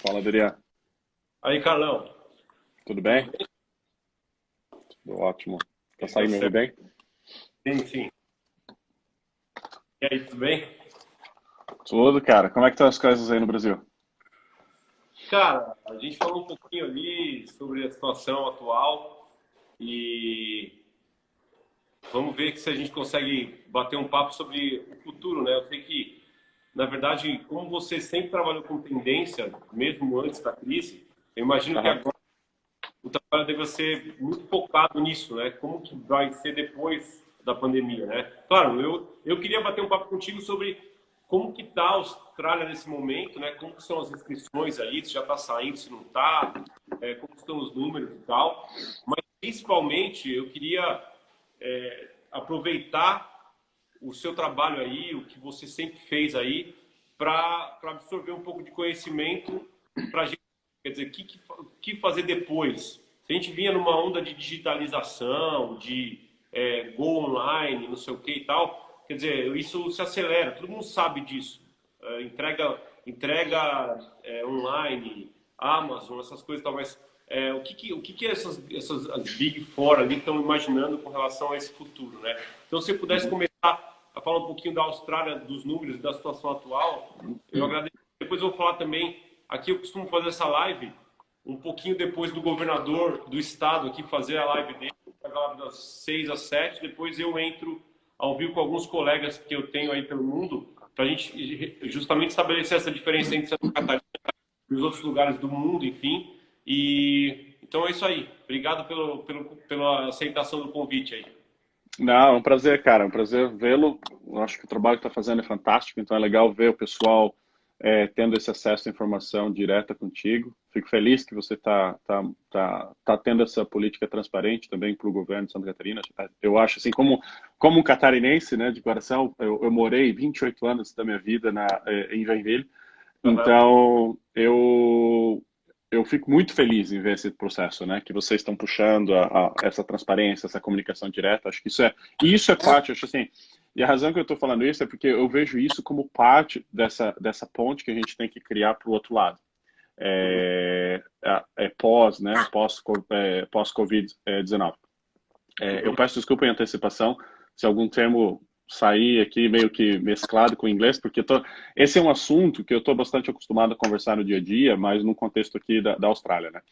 Fala, Adriano. Aí, Carlão, Tudo tudo bem? bem? Tudo ótimo. E Consegue me ouvir você? bem? Sim, sim. E aí, tudo bem? Tudo, cara. Como é que estão as coisas aí no Brasil? Cara, a gente falou um pouquinho ali sobre a situação atual e vamos ver se a gente consegue bater um papo sobre o futuro, né? Eu sei que, na verdade, como você sempre trabalhou com tendência, mesmo antes da crise, eu imagino que Aham. agora o trabalho deve ser muito focado nisso, né? Como que vai ser depois da pandemia, né? Claro, eu queria bater um papo contigo sobre como que está a Austrália nesse momento, né? Como que são as restrições aí, se já está saindo, se não está, como estão os números e tal. Mas, principalmente, eu queria aproveitar o seu trabalho aí, o que você sempre fez aí, para absorver um pouco de conhecimento para a gente. Quer dizer, o que fazer depois? Se a gente vinha numa onda de digitalização, de go online, não sei o que e tal, quer dizer, isso se acelera, todo mundo sabe disso. Entrega online, Amazon, essas coisas talvez. O que essas as Big Four ali estão imaginando com relação a esse futuro, né? Então, se eu pudesse Uhum. começar a falar um pouquinho da Austrália, dos números e da situação atual, eu agradeço. Depois eu vou falar também, aqui eu costumo fazer essa live um pouquinho depois do governador do estado aqui fazer a live dele, faz a live das 6 às 7, depois eu entro ao vivo com alguns colegas que eu tenho aí pelo mundo, para a gente justamente estabelecer essa diferença entre Santa Catarina e os outros lugares do mundo, enfim. E então é isso aí. Obrigado pela aceitação do convite aí. Não, é um prazer, cara. É um prazer vê-lo. Eu acho que o trabalho que está fazendo é fantástico, então é legal ver o pessoal tendo esse acesso à informação direta contigo. Fico feliz que você tá tendo essa política transparente também para o governo de Santa Catarina. Eu acho assim, como um catarinense, né, de coração, eu morei 28 anos da minha vida em Joinville. Uhum. Então, eu fico muito feliz em ver esse processo, né? Que vocês estão puxando essa transparência, essa comunicação direta. Acho que isso é parte, acho assim. E a razão que eu estou falando isso é porque eu vejo isso como parte dessa ponte que a gente tem que criar para o outro lado. Uhum. Pós, né? Pós-Covid-19. Eu Uhum. peço desculpa em antecipação se algum termo sair aqui meio que mesclado com o inglês, porque esse é um assunto que eu estou bastante acostumado a conversar no dia a dia, mas no contexto aqui da Austrália, né?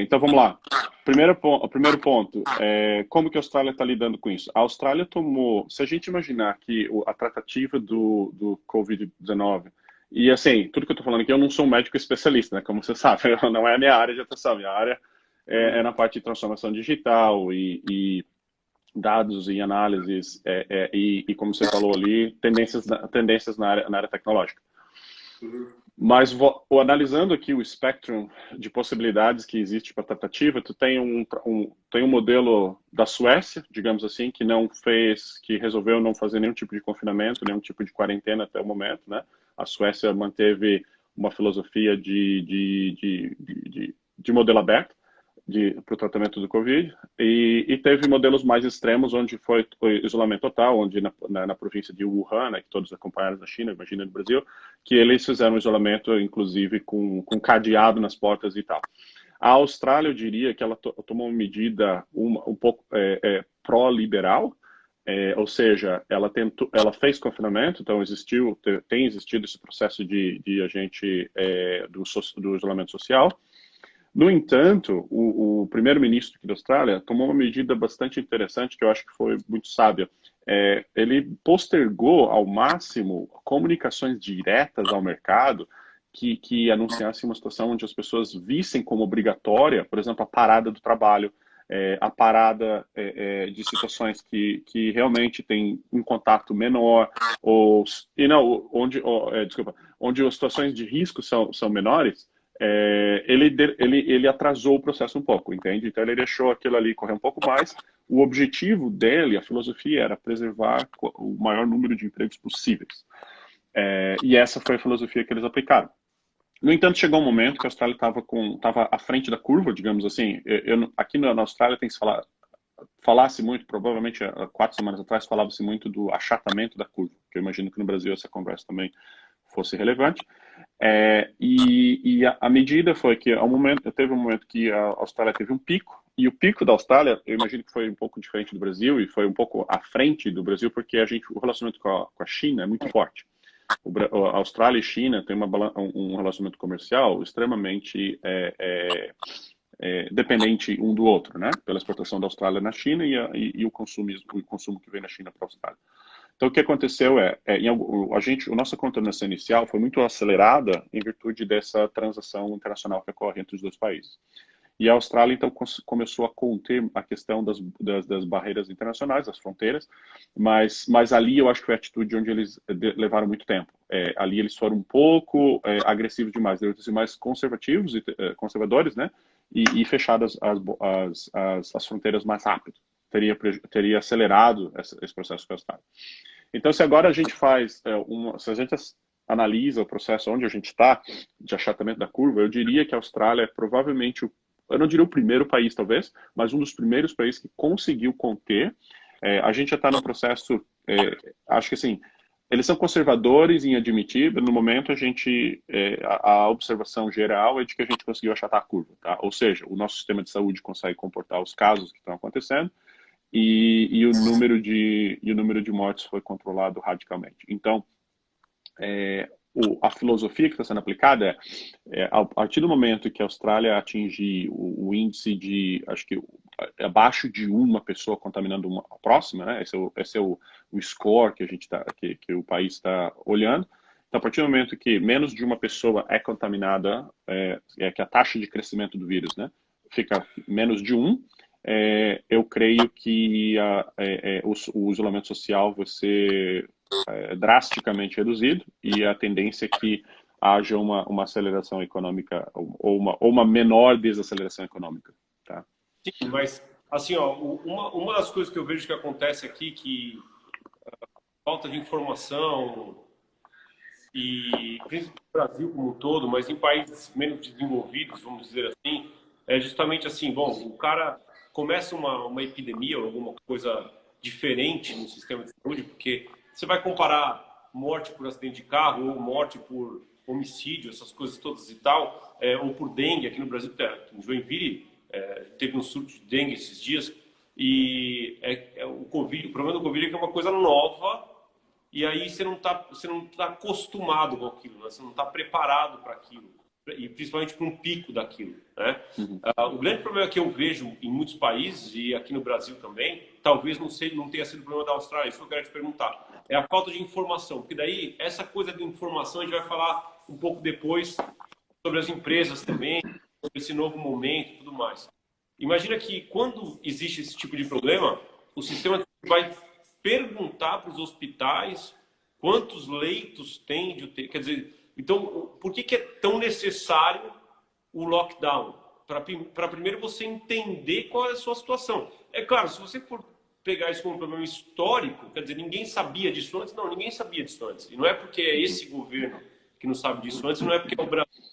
Então vamos lá. O primeiro ponto, como que a Austrália está lidando com isso? A Austrália tomou, se a gente imaginar que a tratativa do Covid-19, e assim, tudo que eu estou falando aqui, eu não sou um médico especialista, né? Como você sabe, não é a minha área de atuação, minha área é Uhum. na parte de transformação digital e dados e análises e, como você falou ali, tendências na área tecnológica. Uhum. Mas analisando aqui o espectro de possibilidades que existe para a tratativa, tu tem um modelo da Suécia, digamos assim, que resolveu não fazer nenhum tipo de confinamento, nenhum tipo de quarentena até o momento, né? A Suécia manteve uma filosofia de modelo aberto para o tratamento do Covid, e teve modelos mais extremos, onde foi isolamento total, onde na província de Wuhan, né, que todos acompanharam da China, imagina no Brasil, que eles fizeram isolamento, inclusive com cadeado nas portas e tal. A Austrália, eu diria que ela tomou uma medida um pouco pró-liberal, ou seja, ela fez confinamento, então tem existido esse processo de agente do isolamento social. No entanto, o primeiro-ministro aqui da Austrália tomou uma medida bastante interessante que eu acho que foi muito sábia. Ele postergou ao máximo comunicações diretas ao mercado que anunciassem uma situação onde as pessoas vissem como obrigatória, por exemplo, a parada do trabalho, a parada de situações que realmente tem um contato menor, ou e não, desculpa, onde as situações de risco são menores. Ele atrasou o processo um pouco, entende? Então ele deixou aquilo ali correr um pouco mais. O objetivo dele, a filosofia, era preservar o maior número de empregos possíveis. E essa foi a filosofia que eles aplicaram. No entanto, chegou um momento que a Austrália estava à frente da curva, digamos assim. Aqui na Austrália tem que se falasse muito, provavelmente há 4 semanas atrás, falava-se muito do achatamento da curva, que eu imagino que no Brasil essa conversa também fosse relevante. A medida foi que, teve um momento que a Austrália teve um pico, e o pico da Austrália, eu imagino que foi um pouco diferente do Brasil, e foi um pouco à frente do Brasil, porque o relacionamento com a China é muito forte. A Austrália e China têm um relacionamento comercial extremamente dependente um do outro, né? Pela exportação da Austrália na China e o consumo que vem da China para a Austrália. Então, o que aconteceu a nossa contaminação inicial foi muito acelerada em virtude dessa transação internacional que ocorre entre os dois países. E a Austrália, então, começou a conter a questão das barreiras internacionais, das fronteiras, mas ali eu acho que foi a atitude onde eles levaram muito tempo. Ali eles foram um pouco agressivos demais, deveriam ser mais conservativos e conservadores, né? E fechadas as fronteiras mais rápido. Teria acelerado esse processo com a Austrália. Então, se agora a gente se a gente analisa o processo onde a gente está, de achatamento da curva, eu diria que a Austrália é provavelmente, eu não diria o primeiro país, talvez, mas um dos primeiros países que conseguiu conter. A gente já está no processo, acho que assim, eles são conservadores em admitir, no momento a observação geral é de que a gente conseguiu achatar a curva, tá? Ou seja, o nosso sistema de saúde consegue comportar os casos que estão acontecendo, e o número de mortes foi controlado radicalmente. Então, a filosofia que está sendo aplicada a partir do momento que a Austrália atingir o índice de, acho que abaixo de uma pessoa contaminando a próxima, né? Esse é o score que que o país está olhando. Então, a partir do momento que menos de uma pessoa é contaminada, que a taxa de crescimento do vírus, né, fica menos de 1, eu creio que o isolamento social vai ser drasticamente reduzido, e a tendência é que haja uma aceleração econômica ou uma menor desaceleração econômica. Tá? Sim, mas assim, ó, uma das coisas que eu vejo que acontece aqui, que falta de informação, e principalmente no Brasil como um todo, mas em países menos desenvolvidos, vamos dizer assim, é justamente assim, bom, o cara começa uma epidemia ou alguma coisa diferente no sistema de saúde, porque você vai comparar morte por acidente de carro ou morte por homicídio, essas coisas todas e tal, ou por dengue. Aqui no Brasil, em Joinville, teve um surto de dengue esses dias, e o problema do Covid é que é uma coisa nova, e aí você não tá acostumado com aquilo, né? Você não está preparado para aquilo, e principalmente para um pico daquilo, né? Uhum. O grande problema que eu vejo em muitos países, e aqui no Brasil também, talvez não tenha sido o problema da Austrália, isso que eu quero te perguntar, é a falta de informação, porque daí essa coisa de informação a gente vai falar um pouco depois sobre as empresas também, sobre esse novo momento e tudo mais. Imagina que quando existe esse tipo de problema, o sistema vai perguntar para os hospitais quantos leitos tem de UTI. Quer dizer, então, por que é tão necessário o lockdown? Para primeiro você entender qual é a sua situação. É claro, se você for pegar isso como um problema histórico, quer dizer, ninguém sabia disso antes? Não, ninguém sabia disso antes. E não é porque é esse governo que não sabe disso antes, não é porque é o Brasil.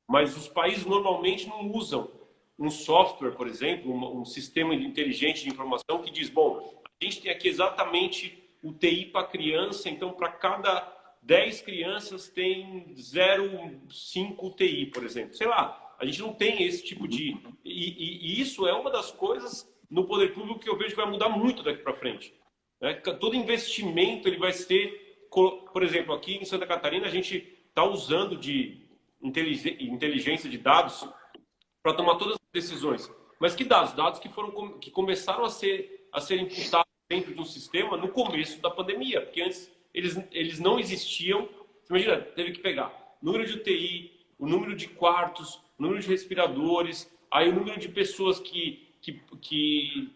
Mas os países normalmente não usam um software, por exemplo, um sistema inteligente de informação que diz, bom, a gente tem aqui exatamente UTI para criança, então para cada 10 crianças tem 0,5 UTI, por exemplo. Sei lá, a gente não tem esse tipo de... E isso é uma das coisas no poder público que eu vejo que vai mudar muito daqui para frente. Né? Todo investimento ele vai ser... Por exemplo, aqui em Santa Catarina a gente está usando de inteligência de dados para tomar todas as decisões. Mas que dados? Dados que começaram a ser imputados dentro de um sistema no começo da pandemia, porque antes eles não existiam. Você imagina, teve que pegar o número de UTI, o número de quartos, o número de respiradores, aí o número de pessoas que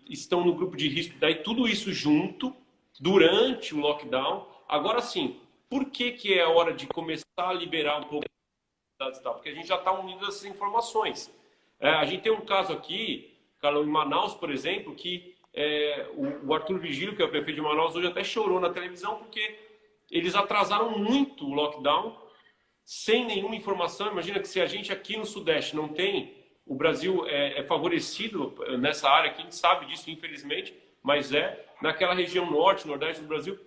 estão no grupo de risco, daí tudo isso junto durante o lockdown. Agora sim, por que é a hora de começar a liberar um pouco das dados? Porque a gente já está unindo essas informações. A gente tem um caso aqui, Carlão, em Manaus, por exemplo, que o Arthur Vigílio, que é o prefeito de Manaus, hoje até chorou na televisão porque eles atrasaram muito o lockdown sem nenhuma informação. Imagina que se a gente aqui no Sudeste não tem, o Brasil é favorecido nessa área, que a gente sabe disso, infelizmente, mas naquela região norte, nordeste do Brasil,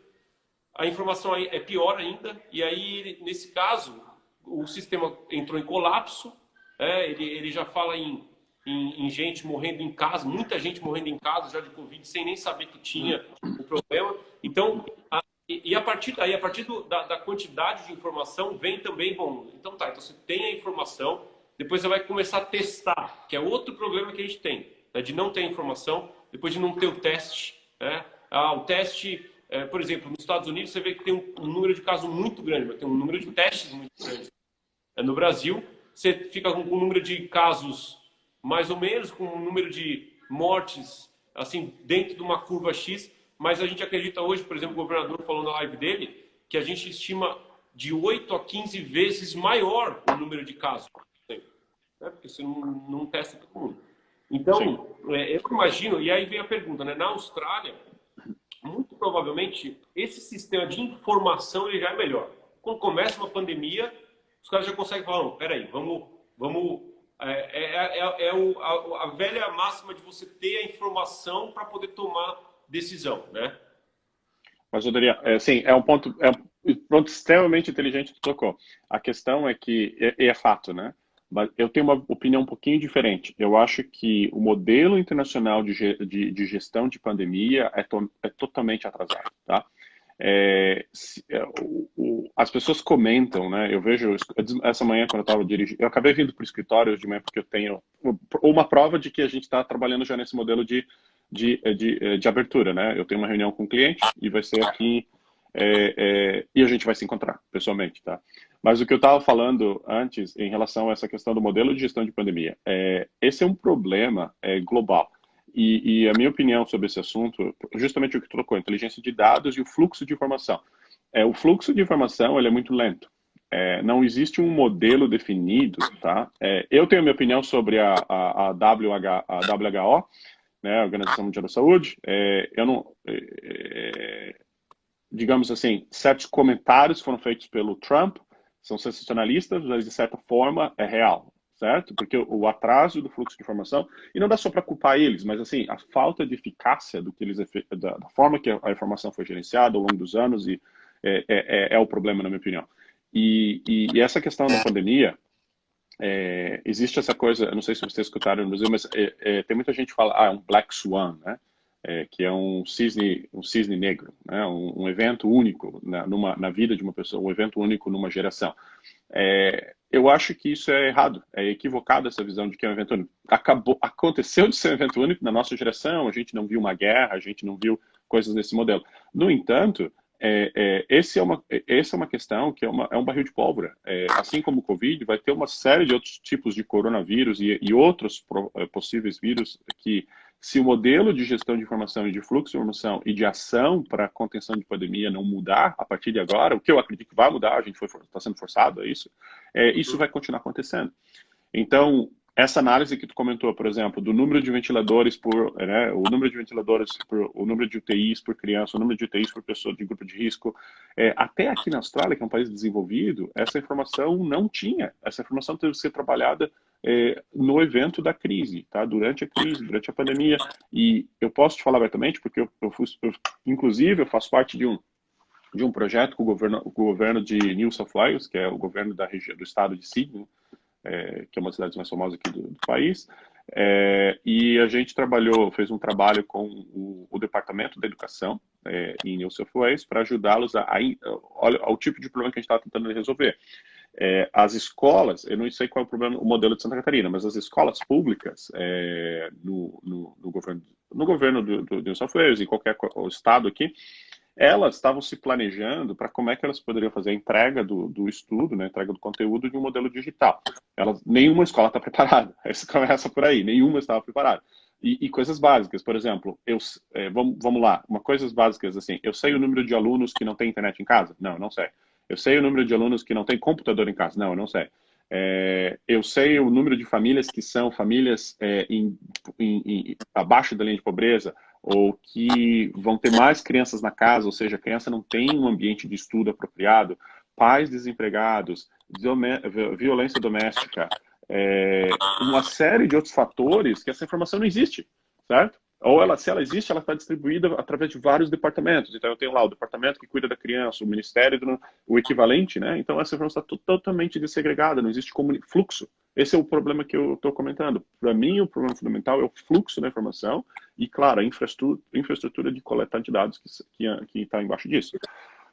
a informação aí é pior ainda. E aí, nesse caso, o sistema entrou em colapso, ele já fala em gente morrendo em casa, muita gente morrendo em casa já de Covid, sem nem saber que tinha o problema. Então, a partir daí, a partir da quantidade de informação, vem também, bom, então tá, então você tem a informação, depois você vai começar a testar, que é outro problema que a gente tem, né, de não ter informação, depois de não ter o teste, né? O teste, por exemplo, nos Estados Unidos você vê que tem um número de casos muito grande, mas tem um número de testes muito grande. No Brasil, você fica com um número de casos mais ou menos, com um número de mortes, assim, dentro de uma curva X, mas a gente acredita hoje, por exemplo, o governador falou na live dele, que a gente estima de 8 a 15 vezes maior o número de casos, né? Porque você não testa todo mundo. Então, eu imagino, e aí vem a pergunta, né? Na Austrália, muito provavelmente, esse sistema de informação ele já é melhor. Quando começa uma pandemia, os caras já conseguem falar, não, peraí, vamos a velha máxima de você ter a informação para poder tomar decisão, né? Mas, Rodrigo, sim, é um ponto extremamente inteligente que tu tocou. A questão é que, é fato, né? Mas eu tenho uma opinião um pouquinho diferente. Eu acho que o modelo internacional de gestão de pandemia é totalmente atrasado, tá? As pessoas comentam, né? Eu vejo essa manhã quando eu estava dirigindo, eu acabei vindo para o escritório de manhã porque eu tenho uma prova de que a gente está trabalhando já nesse modelo de abertura, né? Eu tenho uma reunião com o cliente e vai ser aqui e a gente vai se encontrar pessoalmente, tá? Mas o que eu estava falando antes em relação a essa questão do modelo de gestão de pandemia, esse é um problema global. E a minha opinião sobre esse assunto, justamente o que tu tocou, inteligência de dados e o fluxo de informação. O fluxo de informação ele é muito lento. Não existe um modelo definido, tá? Eu tenho a minha opinião sobre a WHO, né, a Organização Mundial da Saúde. Eu não, digamos assim, certos comentários foram feitos pelo Trump, são sensacionalistas, mas de certa forma é real, certo? Porque o atraso do fluxo de informação, e não dá só para culpar eles, mas assim, a falta de eficácia do que eles, da forma que a informação foi gerenciada ao longo dos anos é o problema, na minha opinião. E essa questão da pandemia, existe essa coisa, eu não sei se vocês escutaram no Brasil, mas tem muita gente que fala, é um Black Swan, né? Que é um cisne negro, né? Um evento único na vida de uma pessoa, um evento único numa geração. Eu acho que isso é errado, é equivocado essa visão de que é um evento único. Aconteceu de ser um evento único na nossa geração, a gente não viu uma guerra, a gente não viu coisas desse modelo. No entanto, essa é uma questão que é um barril de pólvora. Assim como o Covid, vai ter uma série de outros tipos de coronavírus e outros possíveis vírus que, se o modelo de gestão de informação e de fluxo de informação e de ação para contenção de pandemia não mudar a partir de agora, o que eu acredito que vai mudar, a gente está sendo forçado a isso, isso vai continuar acontecendo. Então, essa análise que tu comentou, por exemplo, do número de ventiladores o número de UTIs por criança, o número de UTIs por pessoa de grupo de risco, até aqui na Austrália, que é um país desenvolvido, essa informação não tinha. Essa informação teve que ser trabalhada no evento da crise, tá? Durante a crise, durante a pandemia. E eu posso te falar abertamente, porque inclusive, eu faço parte de um projeto com o governo de New South Wales, que é o governo da região do estado de Sydney, que é uma das cidades mais famosas aqui do país, e a gente fez um trabalho com o Departamento da Educação em New South Wales para ajudá-los ao tipo de problema que a gente estava tentando resolver. As escolas, eu não sei qual é o modelo de Santa Catarina, mas as escolas públicas no governo do New South Wales e qualquer estado aqui, elas estavam se planejando para como é que elas poderiam fazer a entrega do estudo, né, a entrega do conteúdo de um modelo digital. Nenhuma escola está preparada. Isso começa por aí, nenhuma estava preparada. E coisas básicas, por exemplo, vamos lá, coisas básicas assim, eu sei o número de alunos que não têm internet em casa? Não, eu não sei. Eu sei o número de alunos que não têm computador em casa? Não, eu não sei. Eu sei o número de famílias que são famílias abaixo da linha de pobreza, ou que vão ter mais crianças na casa, ou seja, a criança não tem um ambiente de estudo apropriado, pais desempregados, violência doméstica, uma série de outros fatores que essa informação não existe, certo? Ou ela, se ela existe, ela está distribuída através de vários departamentos. Então, eu tenho lá o departamento que cuida da criança, o ministério, o equivalente, né? Então, essa informação está totalmente dessegregada, não existe fluxo. Esse é o problema que eu estou comentando. Para mim, o problema fundamental é o fluxo da informação e, claro, a infraestrutura de coletar de dados que está embaixo disso.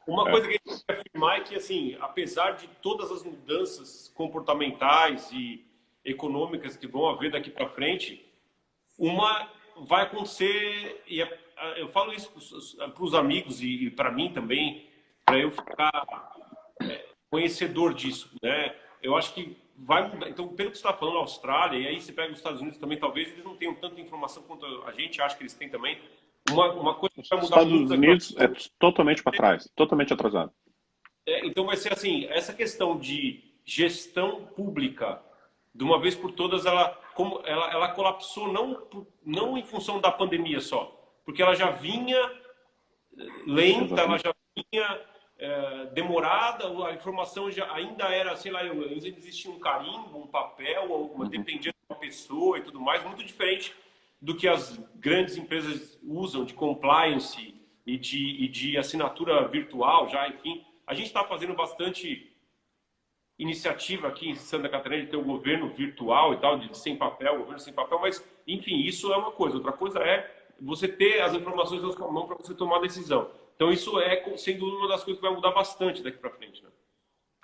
Uma coisa que a gente tem que afirmar é que, assim, apesar de todas as mudanças comportamentais e econômicas que vão haver daqui para frente, uma vai acontecer, e eu falo isso para os amigos e para mim também, para eu ficar conhecedor disso, né? Eu acho que vai mudar. Então, pelo que você está falando, a Austrália, e aí você pega os Estados Unidos também, talvez eles não tenham tanta informação quanto a gente acha que eles têm também. Uma coisa que vai mudar muito... Estados Unidos é totalmente para trás, totalmente atrasado. Então vai ser assim, essa questão de gestão pública, de uma vez por todas, ela colapsou não em função da pandemia só, porque ela já vinha lenta, ela já vinha demorada, a informação já ainda era, sei lá, existia um carimbo, um papel, dependia de uma pessoa e tudo mais, muito diferente do que as grandes empresas usam de compliance e de assinatura virtual, já, enfim. A gente está fazendo bastante iniciativa aqui em Santa Catarina de ter o governo virtual e tal, de sem papel, governo sem papel, mas, enfim, isso é uma coisa. Outra coisa é você ter as informações na sua mão para você tomar a decisão. Então, isso é, sem dúvida, uma das coisas que vai mudar bastante daqui para frente,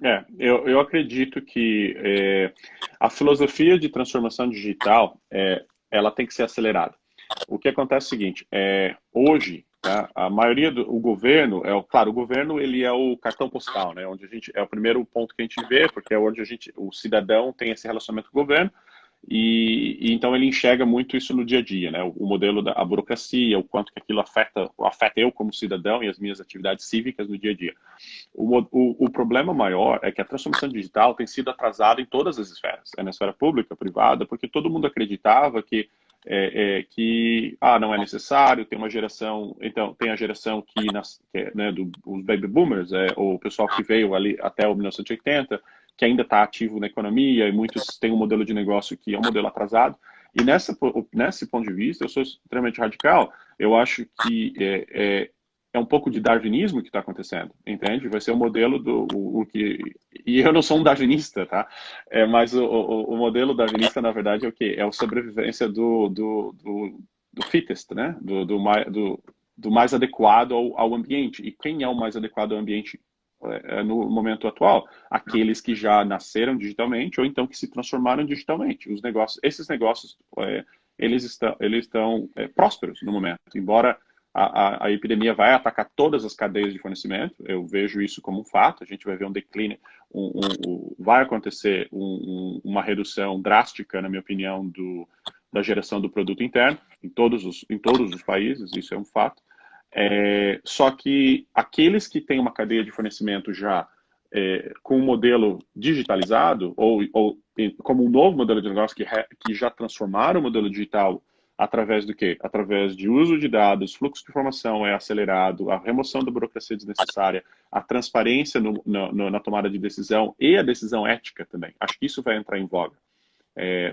né? Eu acredito que a filosofia de transformação digital, ela tem que ser acelerada. O que acontece é o seguinte, hoje, tá, a maioria o governo, claro, o governo ele é o cartão postal, né, onde é o primeiro ponto que a gente vê, porque é onde o cidadão tem esse relacionamento com o governo, e então ele enxerga muito isso no dia a dia, né? O modelo da burocracia, o quanto que aquilo afeta eu como cidadão e as minhas atividades cívicas no dia a dia. O problema maior é que a transformação digital tem sido atrasada em todas as esferas, na esfera pública, privada, porque todo mundo acreditava que não é necessário, tem uma geração, então tem a geração né, os baby boomers, o pessoal que veio ali até o 1980, que ainda está ativo na economia, e muitos têm um modelo de negócio que é um modelo atrasado. E nesse ponto de vista, eu sou extremamente radical. Eu acho que é um pouco de darwinismo que está acontecendo, entende? Vai ser o modelo e eu não sou um darwinista, tá? Mas o modelo darwinista, na verdade, é o quê? É a sobrevivência do fittest, né? Do mais adequado ao ambiente. E quem é o mais adequado ao ambiente no momento atual? Aqueles que já nasceram digitalmente ou então que se transformaram digitalmente. Esses negócios, eles estão prósperos no momento, embora a epidemia vai atacar todas as cadeias de fornecimento. Eu vejo isso como um fato. A gente vai ver um declínio, vai acontecer uma redução drástica, na minha opinião, da geração do produto interno em todos os países. Isso é um fato. Só que aqueles que têm uma cadeia de fornecimento já com um modelo digitalizado, ou como um novo modelo de negócio que já transformaram o modelo digital através do quê? Através de uso de dados, fluxo de informação é acelerado, a remoção da burocracia desnecessária, a transparência na tomada de decisão e a decisão ética também. Acho que isso vai entrar em voga.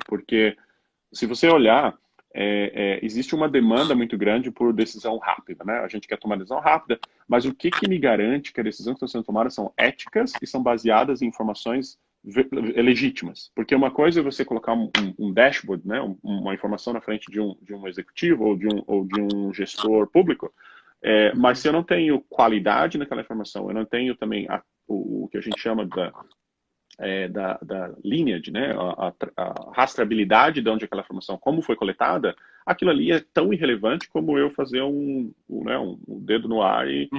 Porque se você olhar, existe uma demanda muito grande por decisão rápida, né? A gente quer tomar decisão rápida, mas o que me garante que as decisões que estão sendo tomadas são éticas e são baseadas em informações legítimas? Porque uma coisa é você colocar um dashboard, né? Uma informação na frente de um executivo ou de um gestor público, mas se eu não tenho qualidade naquela informação, eu não tenho também o que a gente chama da lineage, né? A rastreabilidade de onde aquela informação, como foi coletada, aquilo ali é tão irrelevante como eu fazer um dedo no ar e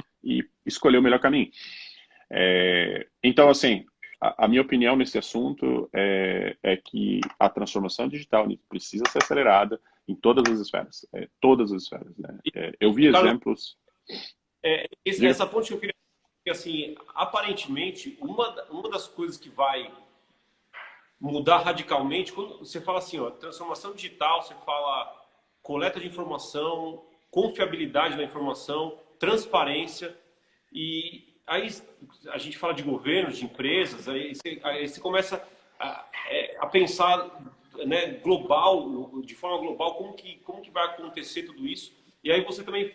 escolher o melhor caminho. Então, assim, a minha opinião nesse assunto é que a transformação digital precisa ser acelerada em todas as esferas. Todas as esferas, né? Eu vi exemplos... Essa ponte que eu queria... Porque, assim, aparentemente, uma das coisas que vai mudar radicalmente, quando você fala assim, ó, transformação digital, você fala coleta de informação, confiabilidade da informação, transparência, e aí a gente fala de governos, de empresas, aí você começa a pensar né, global, de forma global, como que vai acontecer tudo isso. E aí você também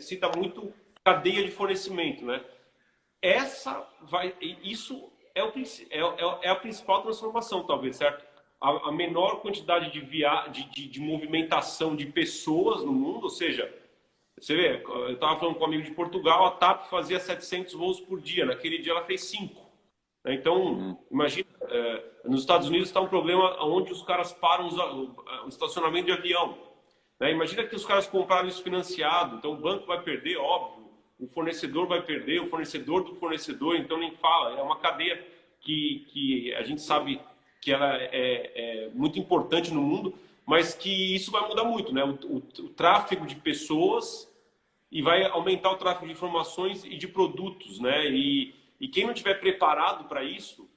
cita muito cadeia de fornecimento, né? Isso é a principal transformação, talvez, certo? A menor quantidade de movimentação de pessoas no mundo, ou seja, você vê, eu estava falando com um amigo de Portugal, a TAP fazia 700 voos por dia, naquele dia ela fez 5. Então, imagina, nos Estados Unidos está um problema onde os caras param o estacionamento de avião. Né? Imagina que os caras compraram isso financiado, então o banco vai perder, óbvio, o fornecedor vai perder, o fornecedor do fornecedor, então nem fala. É uma cadeia que a gente sabe que ela é muito importante no mundo, mas que isso vai mudar muito, né? O tráfego de pessoas e vai aumentar o tráfego de informações e de produtos, né? E quem não estiver preparado para isso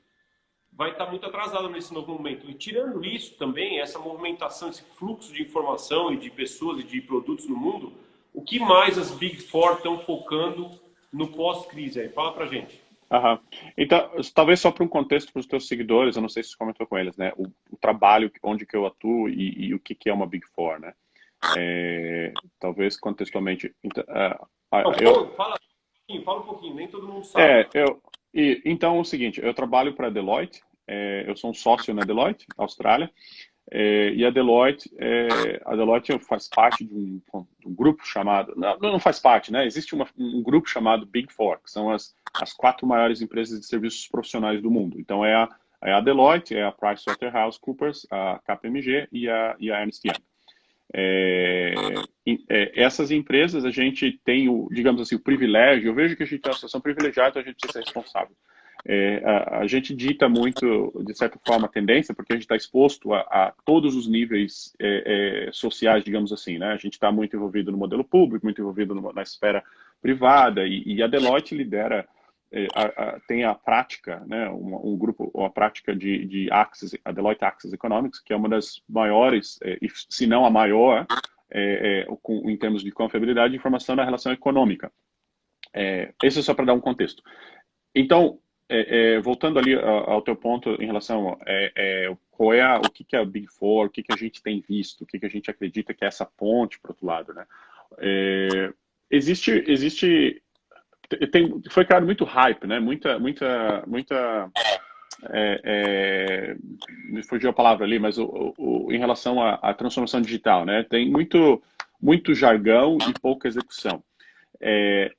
vai estar muito atrasado nesse novo momento. E tirando isso também, essa movimentação, esse fluxo de informação e de pessoas e de produtos no mundo, o que mais as Big Four estão focando no pós-crise aí? Fala pra gente. Aham. Então, talvez só para um contexto para os teus seguidores, eu não sei se você comentou com eles, né? O trabalho onde que eu atuo e o que que é uma Big Four, né? Talvez contextualmente. Então, Não, fala um pouquinho, nem todo mundo sabe. Então, é o seguinte, eu trabalho para a Deloitte, eu sou um sócio na Deloitte, Austrália, e a Deloitte faz parte de um grupo chamado, não faz parte, né? Existe um grupo chamado Big Four, que são as 4 maiores empresas de serviços profissionais do mundo. Então, é a Deloitte, é a PricewaterhouseCoopers, a KPMG e a Ernst Young. Essas empresas, a gente tem, digamos assim, o privilégio, eu vejo que a gente tem uma situação privilegiada, então a gente precisa ser responsável. A gente dita muito, de certa forma, a tendência, porque a gente está exposto a todos os níveis sociais, digamos assim, né? A gente está muito envolvido no modelo público, muito envolvido na esfera privada, e a Deloitte lidera, tem a prática, né? Um grupo, a prática de Access, a Deloitte Access Economics, que é uma das maiores, se não a maior, em termos de confiabilidade de informação na relação econômica. Isso é só para dar um contexto. Então, voltando ali ao teu ponto em relação o que é a Big Four, o que a gente tem visto, o que a gente acredita que é essa ponte para o outro lado, né? Foi criado muito hype, né? Me fugiu a palavra ali, mas em relação à transformação digital, né? Tem muito jargão e pouca execução.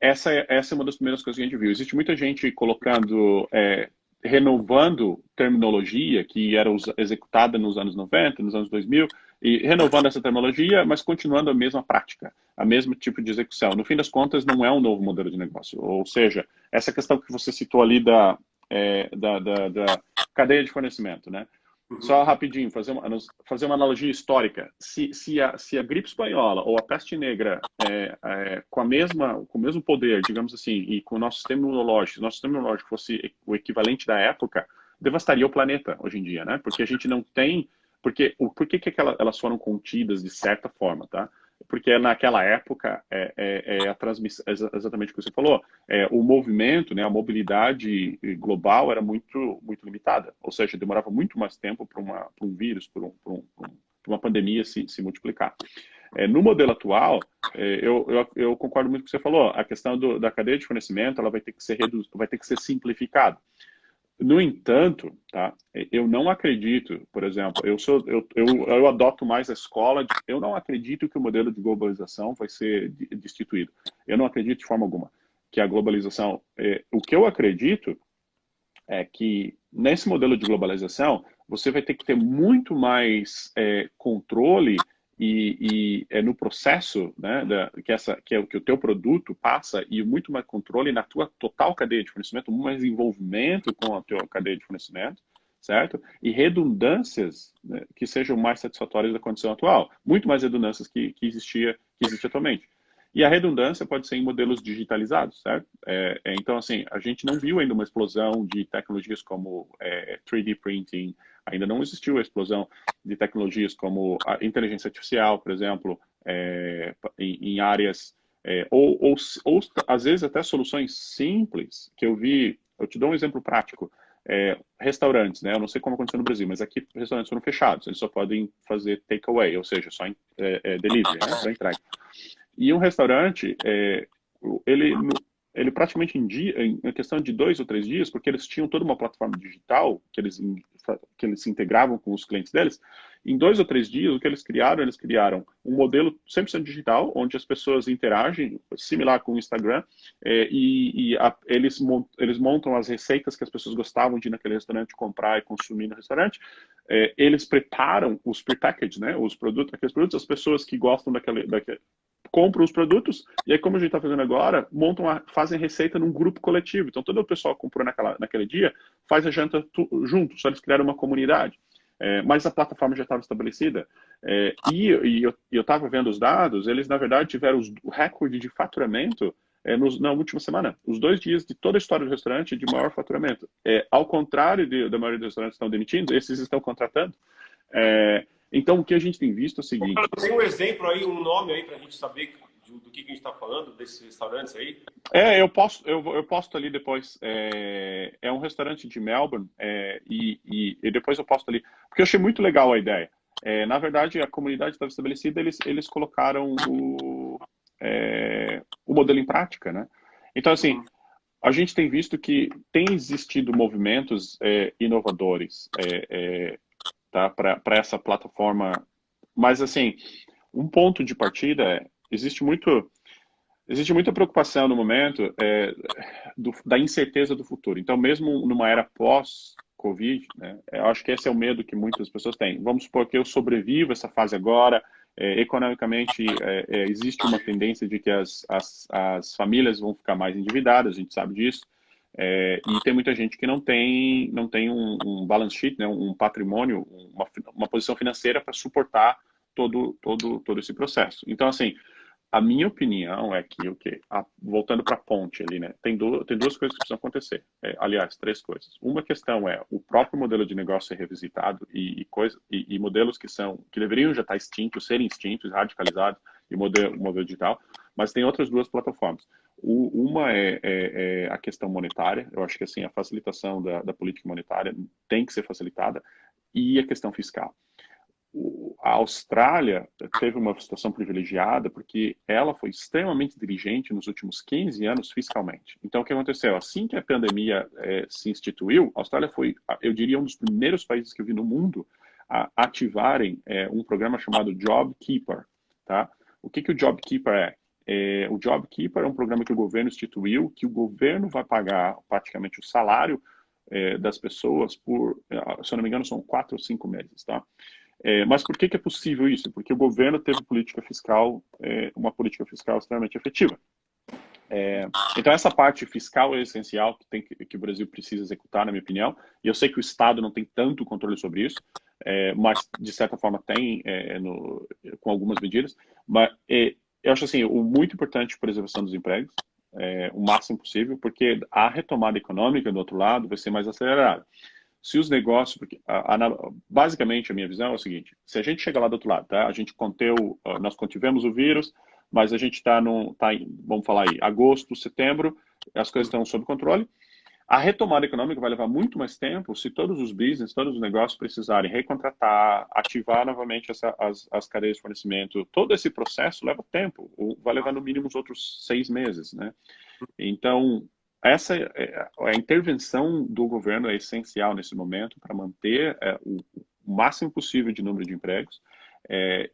Essa é uma das primeiras coisas que a gente viu. Existe muita gente colocando, renovando terminologia que era executada nos anos 90, nos anos 2000, e renovando essa terminologia, mas continuando a mesma prática, a mesmo tipo de execução. No fim das contas, não é um novo modelo de negócio. Ou seja, essa questão que você citou ali da cadeia de fornecimento, né? Só rapidinho, fazer uma analogia histórica. Se a gripe espanhola ou a peste negra com o mesmo poder, digamos assim, e com o nosso sistema imunológico fosse o equivalente da época, devastaria o planeta hoje em dia, né? Porque a gente não tem... Por que elas foram contidas de certa forma, tá? Porque naquela época a transmissão, exatamente o que você falou, o movimento, né, a mobilidade global era muito limitada, ou seja, demorava muito mais tempo para um vírus, para uma pandemia se multiplicar. No modelo atual, eu concordo muito com o que você falou, a questão da cadeia de fornecimento ela vai ter que ser simplificada. No entanto, tá, eu não acredito, por exemplo, eu adoto mais a escola, eu não acredito que o modelo de globalização vai ser destituído. Eu não acredito de forma alguma que a globalização... o que eu acredito é que nesse modelo de globalização, você vai ter que ter muito mais controle no processo, né, que o teu produto passa, e muito mais controle na tua total cadeia de fornecimento, muito mais envolvimento com a tua cadeia de fornecimento, certo? E redundâncias, né, que sejam mais satisfatórias da condição atual, muito mais redundâncias que existe atualmente. E a redundância pode ser em modelos digitalizados, certo? Então, assim, a gente não viu ainda uma explosão de tecnologias como 3D printing, ainda não existiu a explosão de tecnologias como a inteligência artificial, por exemplo, em áreas, ou às vezes até soluções simples, que eu te dou um exemplo prático. restaurantes, né? Eu não sei como aconteceu no Brasil, mas aqui restaurantes foram fechados. Eles só podem fazer takeaway, ou seja, só delivery, né? Para entrega. E um restaurante, ele, ele praticamente em questão de 2 ou 3 dias, porque eles tinham toda uma plataforma digital que eles se integravam com os clientes deles, em 2 ou 3 dias, o que eles criaram um modelo 100% digital, onde as pessoas interagem, similar com o Instagram, eles montam as receitas que as pessoas gostavam de ir naquele restaurante comprar e consumir no restaurante. Eles preparam os prepackaged, né, aqueles produtos, as pessoas que gostam daquele compram os produtos, e aí, como a gente está fazendo agora, fazem receita num grupo coletivo. Então, todo o pessoal que comprou naquele dia faz a janta junto, só eles criaram uma comunidade. Mas a plataforma já estava estabelecida. E eu estava vendo os dados, eles, na verdade, tiveram o recorde de faturamento na última semana. Os 2 dias de toda a história do restaurante de maior faturamento. Ao contrário da maioria dos restaurantes que estão demitindo, esses estão contratando. Então, o que a gente tem visto é o seguinte... Tem um exemplo aí, um nome aí para a gente saber do que a gente está falando, desses restaurantes aí? Eu posto ali depois. É um restaurante de Melbourne, e depois eu posto ali. Porque eu achei muito legal a ideia. Na verdade, a comunidade estava estabelecida, eles colocaram o modelo em prática, né? Então, assim, a gente tem visto que tem existido movimentos inovadores, tá, para essa plataforma. Mas, assim, um ponto de partida existe muita preocupação no momento da incerteza do futuro. Então, mesmo numa era pós-Covid, né, eu acho que esse é o medo que muitas pessoas têm. Vamos supor que eu sobrevivo essa fase agora, economicamente existe uma tendência de que as famílias vão ficar mais endividadas, a gente sabe disso. E tem muita gente que não tem um balance sheet, né, um patrimônio, uma posição financeira para suportar todo esse processo. Então, assim, a minha opinião é que, voltando para a ponte ali, né, tem duas coisas que precisam acontecer. Aliás, 3 coisas. Uma questão é o próprio modelo de negócio ser revisitado e modelos que deveriam já estar extintos, serem extintos, radicalizados, e modelo digital, mas tem outras 2 plataformas. Uma é a questão monetária. Eu acho que, assim, a facilitação da política monetária tem que ser facilitada, e a questão fiscal. A Austrália teve uma situação privilegiada porque ela foi extremamente diligente nos últimos 15 anos fiscalmente. Então, o que aconteceu? Assim que a pandemia se instituiu, a Austrália foi, eu diria, um dos primeiros países que eu vi no mundo a ativarem um programa chamado Job Keeper. Tá? O que o Job Keeper é? O Job Keeper é um programa que o governo instituiu, que o governo vai pagar praticamente o salário das pessoas por, se eu não me engano, são 4 ou 5 meses. Tá? Mas por que é possível isso? Porque o governo teve uma política fiscal extremamente efetiva. Então, essa parte fiscal é essencial que o Brasil precisa executar, na minha opinião. E eu sei que o Estado não tem tanto controle sobre isso, mas, de certa forma, tem com algumas medidas. Mas eu acho assim, o muito importante, preservação dos empregos, o máximo possível, porque a retomada econômica, do outro lado, vai ser mais acelerada. Se os negócios, porque basicamente a minha visão é o seguinte: se a gente chegar lá do outro lado, tá? Nós contivemos o vírus, mas a gente está vamos falar aí, agosto, setembro, as coisas estão sob controle. A retomada econômica vai levar muito mais tempo se todos os business, todos os negócios precisarem recontratar, ativar novamente as cadeias de fornecimento. Todo esse processo leva tempo, vai levar no mínimo uns outros 6 meses, né? Então, a intervenção do governo é essencial nesse momento para manter o máximo possível de número de empregos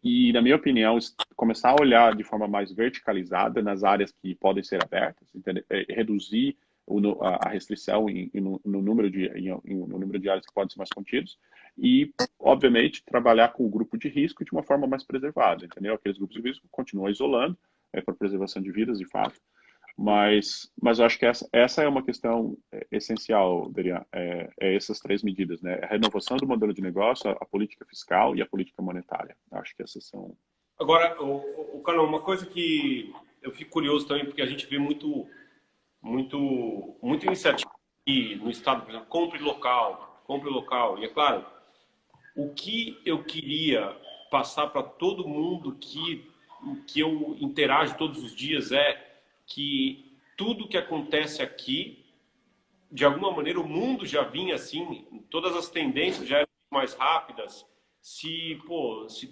e, na minha opinião, começar a olhar de forma mais verticalizada nas áreas que podem ser abertas, reduzir a restrição no número de áreas que podem ser mais contidos e, obviamente, trabalhar com o grupo de risco de uma forma mais preservada, entendeu? Aqueles grupos de risco continuam isolando por preservação de vidas, de fato. Mas eu acho que essa é uma questão essencial, Derian, essas 3 medidas, né? A renovação do modelo de negócio, a política fiscal e a política monetária. Acho que essas são... Agora, Carlão, uma coisa que eu fico curioso também, porque a gente vê muita iniciativa aqui no estado, por exemplo, compre local. E é claro, o que eu queria passar para todo mundo que eu interajo todos os dias é que tudo que acontece aqui de alguma maneira, o mundo já vinha assim, todas as tendências já eram mais rápidas. Se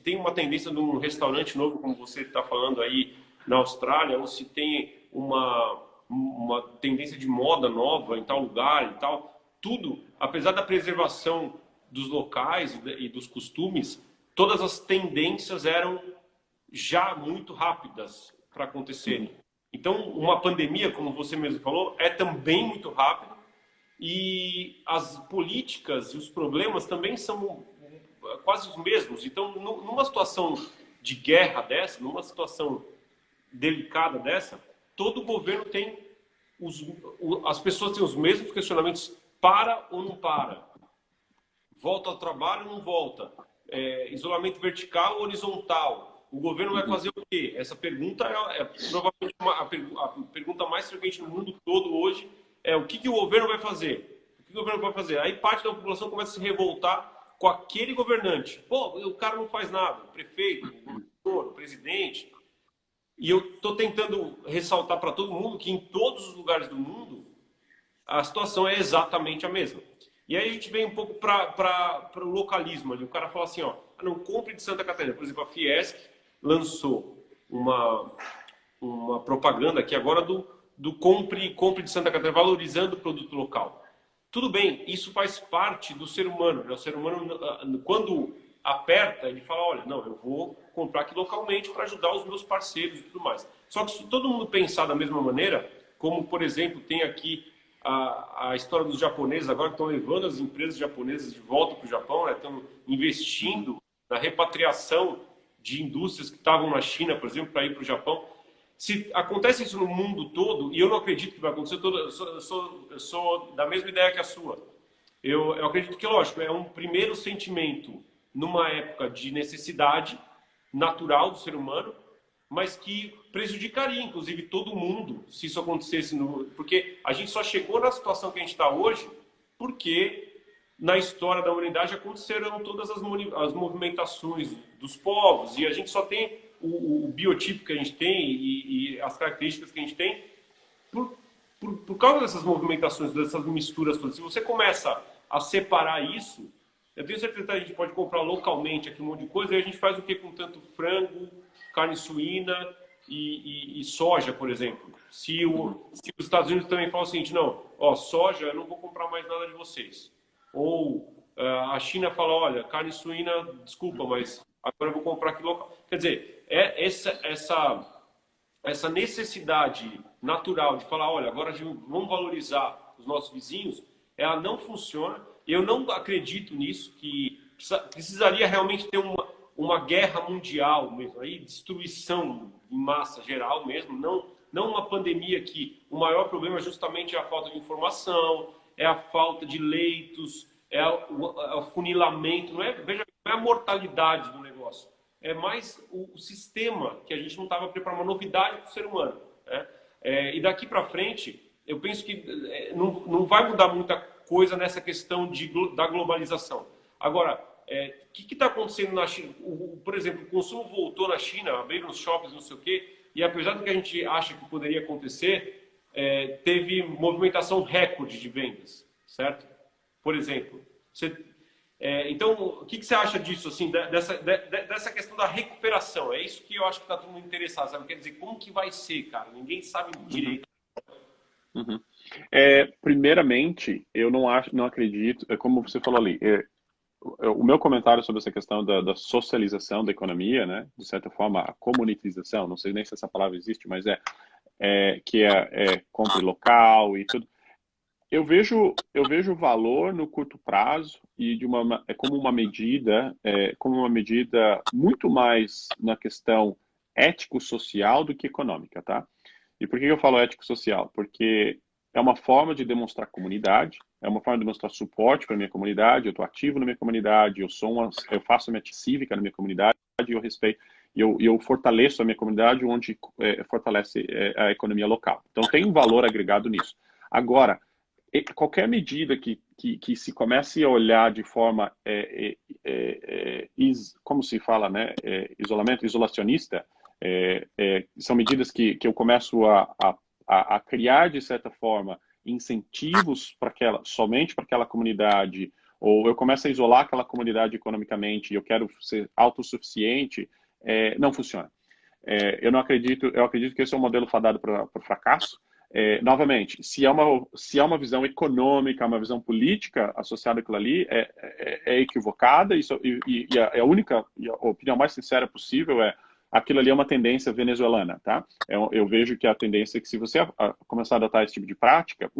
tem uma tendência de um restaurante novo, como você está falando aí na Austrália, ou se tem uma tendência de moda nova em tal lugar e tal, tudo, apesar da preservação dos locais e dos costumes, todas as tendências eram já muito rápidas para acontecerem. Então, uma pandemia, como você mesmo falou, é também muito rápido e as políticas e os problemas também são quase os mesmos. Então, numa situação de guerra dessa, numa situação delicada dessa, todo governo tem as pessoas têm os mesmos questionamentos: para ou não para? Volta ao trabalho ou não volta? Isolamento vertical ou horizontal? O governo vai fazer o quê? Essa pergunta é provavelmente a pergunta mais frequente no mundo todo hoje. O que o governo vai fazer? O que o governo vai fazer? Aí parte da população começa a se revoltar com aquele governante. Pô, o cara não faz nada. O prefeito, o governador, o presidente. E eu estou tentando ressaltar para todo mundo que em todos os lugares do mundo a situação é exatamente a mesma. E aí a gente vem um pouco para o localismo ali. O cara fala assim, ó, não compre de Santa Catarina. Por exemplo, a Fiesc lançou uma propaganda aqui agora do compre de Santa Catarina, valorizando o produto local. Tudo bem, isso faz parte do ser humano, né? O ser humano, quando aperta, ele fala, olha, não, eu vou comprar aqui localmente para ajudar os meus parceiros e tudo mais. Só que se todo mundo pensar da mesma maneira, como, por exemplo, tem aqui a história dos japoneses agora que estão levando as empresas japonesas de volta para o Japão, né? Estão investindo na repatriação de indústrias que estavam na China, por exemplo, para ir para o Japão. Se acontece isso no mundo todo, e eu não acredito que vai acontecer, eu sou da mesma ideia que a sua. Eu acredito que, lógico, é um primeiro sentimento numa época de necessidade natural do ser humano, mas que prejudicaria, inclusive, todo mundo se isso acontecesse. Porque a gente só chegou na situação que a gente está hoje porque na história da humanidade aconteceram todas as movimentações dos povos e a gente só tem o biotipo que a gente tem e as características que a gente tem por causa dessas movimentações, dessas misturas todas. Se você começa a separar isso, eu tenho certeza que a gente pode comprar localmente aqui um monte de coisa e a gente faz o que com tanto frango, carne suína e soja, por exemplo. Se os Estados Unidos também falam o seguinte, não, ó, soja, eu não vou comprar mais nada de vocês. Ou a China fala, olha, carne suína, desculpa, mas agora eu vou comprar aqui local. Quer dizer, essa necessidade natural de falar, olha, agora vamos valorizar os nossos vizinhos, ela não funciona. Eu não acredito nisso, que precisaria realmente ter uma guerra mundial mesmo, aí destruição em massa geral mesmo, não uma pandemia que o maior problema é justamente a falta de informação, é a falta de leitos, é o funilamento, veja, não é a mortalidade do negócio, é mais o sistema que a gente não estava preparado, uma novidade para o ser humano, né? E daqui para frente, eu penso que não vai mudar muita coisa nessa questão da globalização. Agora, o que está acontecendo na China? Por exemplo, o consumo voltou na China, abriram os shoppings, não sei o quê, e apesar do que a gente acha que poderia acontecer, teve movimentação recorde de vendas, certo? Por exemplo. Então, o que você acha disso, assim, dessa questão da recuperação? É isso que eu acho que está todo mundo interessado, sabe? Quer dizer, como que vai ser, cara? Ninguém sabe direito. Uhum. Primeiramente, eu não acredito, como você falou ali, o meu comentário sobre essa questão da socialização da economia, né, de certa forma, a comunitização, não sei nem se essa palavra existe, mas que compra local e tudo. Eu vejo valor no curto prazo e como uma medida muito mais na questão ético-social do que econômica, tá? E por que eu falo ético-social? Porque é uma forma de demonstrar comunidade, é uma forma de demonstrar suporte para a minha comunidade, eu estou ativo na minha comunidade, eu faço a minha cívica na minha comunidade, eu respeito, eu fortaleço a minha comunidade onde fortalece a economia local. Então tem um valor agregado nisso. Agora, qualquer medida que se comece a olhar de forma, como se fala, né, isolacionista, são medidas que eu começo a criar, de certa forma, incentivos para somente para aquela comunidade, ou eu começo a isolar aquela comunidade economicamente e eu quero ser autossuficiente, não funciona. Eu acredito que esse é um modelo fadado para o fracasso. Novamente, se é uma visão econômica, uma visão política associada àquilo ali, é equivocada, e a única, e a opinião mais sincera possível aquilo ali é uma tendência venezuelana, tá? Eu vejo que a tendência é que se você começar a adotar esse tipo de prática,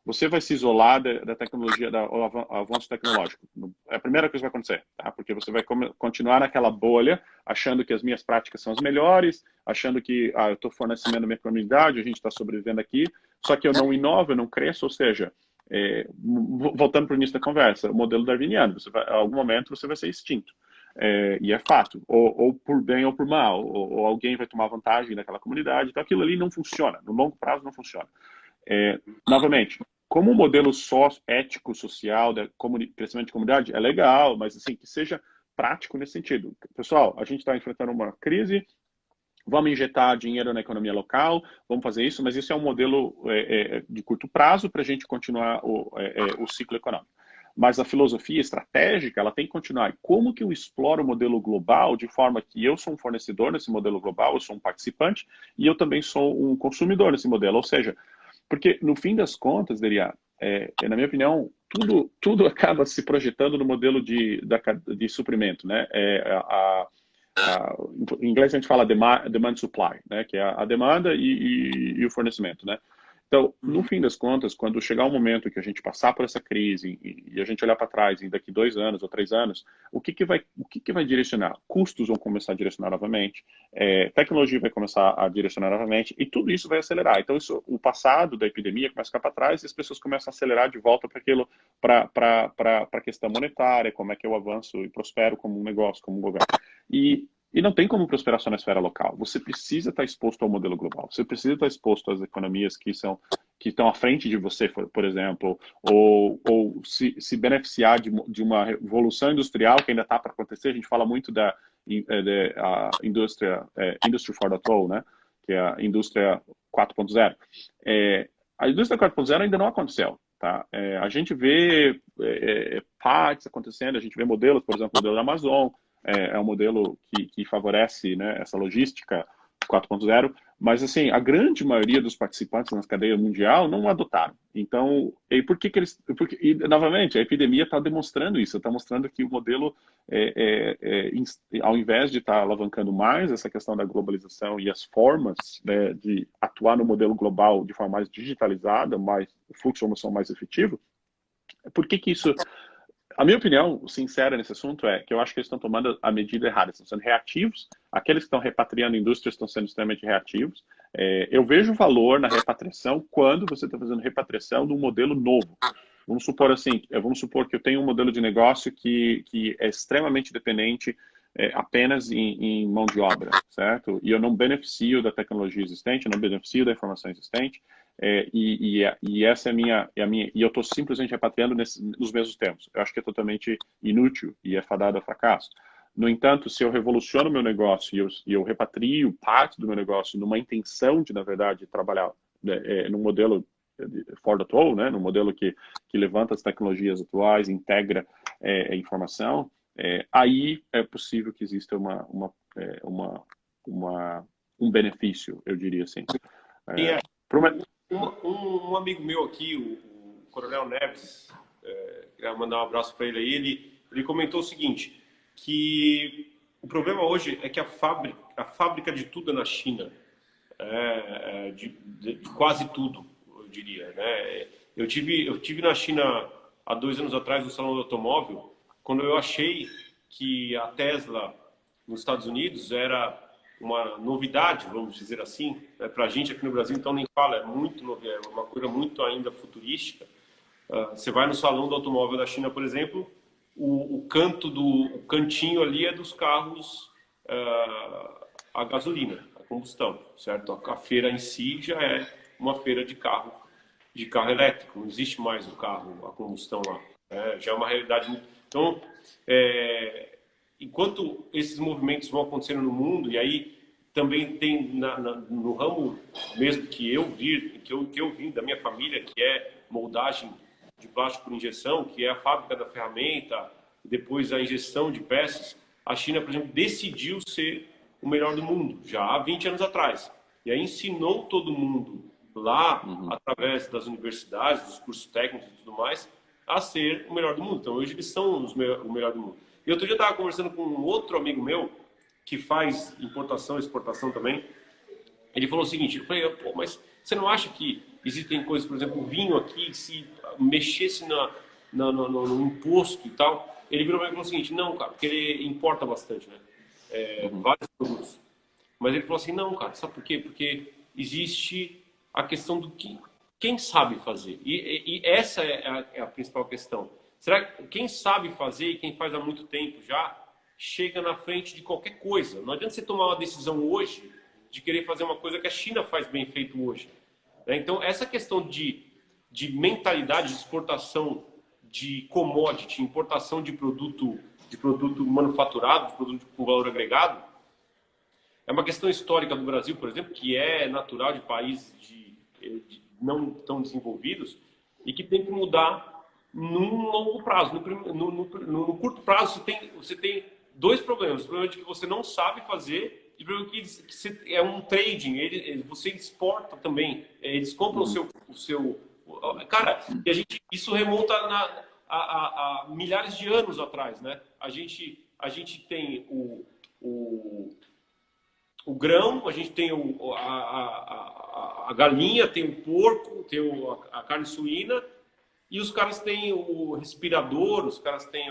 você vai se isolar da tecnologia, do avanço tecnológico. É a primeira coisa que vai acontecer, tá? Porque você vai continuar naquela bolha, achando que as minhas práticas são as melhores, achando que eu estou fornecendo a minha comunidade, a gente está sobrevivendo aqui, só que eu não inovo, eu não cresço, ou seja, voltando para o início da conversa, o modelo darwiniano, em algum momento você vai ser extinto. E é fato, ou por bem ou por mal, ou alguém vai tomar vantagem daquela comunidade, então aquilo ali não funciona, no longo prazo não funciona. Novamente, como um modelo ético, social, de crescimento de comunidade, é legal, mas assim, que seja prático nesse sentido. Pessoal, a gente está enfrentando uma crise, vamos injetar dinheiro na economia local, vamos fazer isso, mas isso é um modelo de curto prazo para a gente continuar o ciclo econômico. Mas a filosofia estratégica, ela tem que continuar. E como que eu exploro o modelo global de forma que eu sou um fornecedor nesse modelo global, eu sou um participante e eu também sou um consumidor nesse modelo. Ou seja, porque, no fim das contas, Deria, na minha opinião, tudo acaba se projetando no modelo de suprimento, né? Em inglês a gente fala demand supply, né? Que é a demanda e o fornecimento, né? Então, no fim das contas, quando chegar um momento que a gente passar por essa crise e a gente olhar para trás e daqui 2 anos ou 3 anos, o que vai direcionar? Custos vão começar a direcionar novamente, tecnologia vai começar a direcionar novamente e tudo isso vai acelerar. Então, o passado da epidemia começa a ficar para trás e as pessoas começam a acelerar de volta para a questão monetária, como é que eu avanço e prospero como um negócio, como um governo. E não tem como prosperar só na esfera local. Você precisa estar exposto ao modelo global. Você precisa estar exposto às economias que estão à frente de você, por exemplo, ou se beneficiar de uma revolução industrial que ainda está para acontecer. A gente fala muito da indústria Industry 4.0, né? Que é a indústria 4.0. A indústria 4.0 ainda não aconteceu. Tá? A gente vê partes acontecendo, a gente vê modelos, por exemplo, o modelo da Amazon, um modelo que favorece, né, essa logística 4.0, mas assim, a grande maioria dos participantes na cadeia mundial não adotaram. Então, e por que eles... e, novamente, a epidemia está demonstrando isso, está mostrando que o modelo, ao invés de estar alavancando mais essa questão da globalização e as formas, né, de atuar no modelo global de forma mais digitalizada, mais o fluxo de informação mais efetivo, por que isso... A minha opinião sincera nesse assunto é que eu acho que eles estão tomando a medida errada, estão sendo reativos, aqueles que estão repatriando indústrias estão sendo extremamente reativos. Eu vejo valor na repatriação quando você está fazendo repatriação de um modelo novo. Vamos supor assim, vamos supor que eu tenho um modelo de negócio que é extremamente dependente apenas em mão de obra, certo? E eu não beneficio da tecnologia existente, eu não beneficio da informação existente, e essa é a minha, e eu estou simplesmente repatriando nos mesmos termos. Eu acho que é totalmente inútil e é fadado a fracasso. No entanto, se eu revoluciono o meu negócio e eu repatrio parte do meu negócio numa intenção de, na verdade, trabalhar num modelo for the toll, né, num modelo que levanta as tecnologias atuais, integra a informação, aí é possível que exista um benefício, eu diria assim. Um amigo meu aqui, o Coronel Neves, queria mandar um abraço para ele aí, ele comentou o seguinte, que o problema hoje é que a fábrica de tudo é na China, de quase tudo, eu diria, né? Eu tive na China há 2 anos atrás no Salão do Automóvel, quando eu achei que a Tesla nos Estados Unidos era uma novidade, vamos dizer assim, né? Para a gente aqui no Brasil, então nem fala, é uma coisa muito ainda futurística. Você vai no Salão do Automóvel da China, por exemplo, o cantinho ali é dos carros a gasolina, a combustão, certo? A feira em si já é uma feira de carro elétrico, não existe mais o carro a combustão lá, já é uma realidade muito... Então, enquanto esses movimentos vão acontecendo no mundo, e aí também tem no ramo mesmo que eu vim da minha família, que é moldagem de plástico por injeção, que é a fábrica da ferramenta, e depois a injeção de peças, a China, por exemplo, decidiu ser o melhor do mundo, já há 20 anos atrás. E aí ensinou todo mundo lá, através das universidades, dos cursos técnicos e tudo mais, a ser o melhor do mundo. Então, hoje eles são o melhor do mundo. E outro dia eu estava conversando com um outro amigo meu, que faz importação e exportação também. Ele falou o seguinte, eu falei, pô, mas você não acha que existem coisas, por exemplo, o vinho aqui, se mexesse no imposto e tal? Ele virou para mim e falou o seguinte, não, cara, porque ele importa bastante, né? Vários produtos. Mas ele falou assim, não, cara, sabe por quê? Porque existe a questão do que quem sabe fazer. E essa é a principal questão. Será que quem sabe fazer e quem faz há muito tempo já chega na frente de qualquer coisa? Não adianta você tomar uma decisão hoje de querer fazer uma coisa que a China faz bem feito hoje. Então, essa questão de mentalidade de exportação de commodity, importação de produto manufaturado, de produto com valor agregado, é uma questão histórica do Brasil, por exemplo, que é natural de países não tão desenvolvidos e que tem que mudar num longo prazo. No curto prazo, você tem dois problemas. O problema de que você não sabe fazer e o problema que é um trading. Você exporta também. Eles compram o seu... Cara, isso remonta a milhares de anos atrás, né? A gente tem o grão, a gente tem a galinha, tem o porco, tem a carne suína, e os caras têm o respirador, os caras têm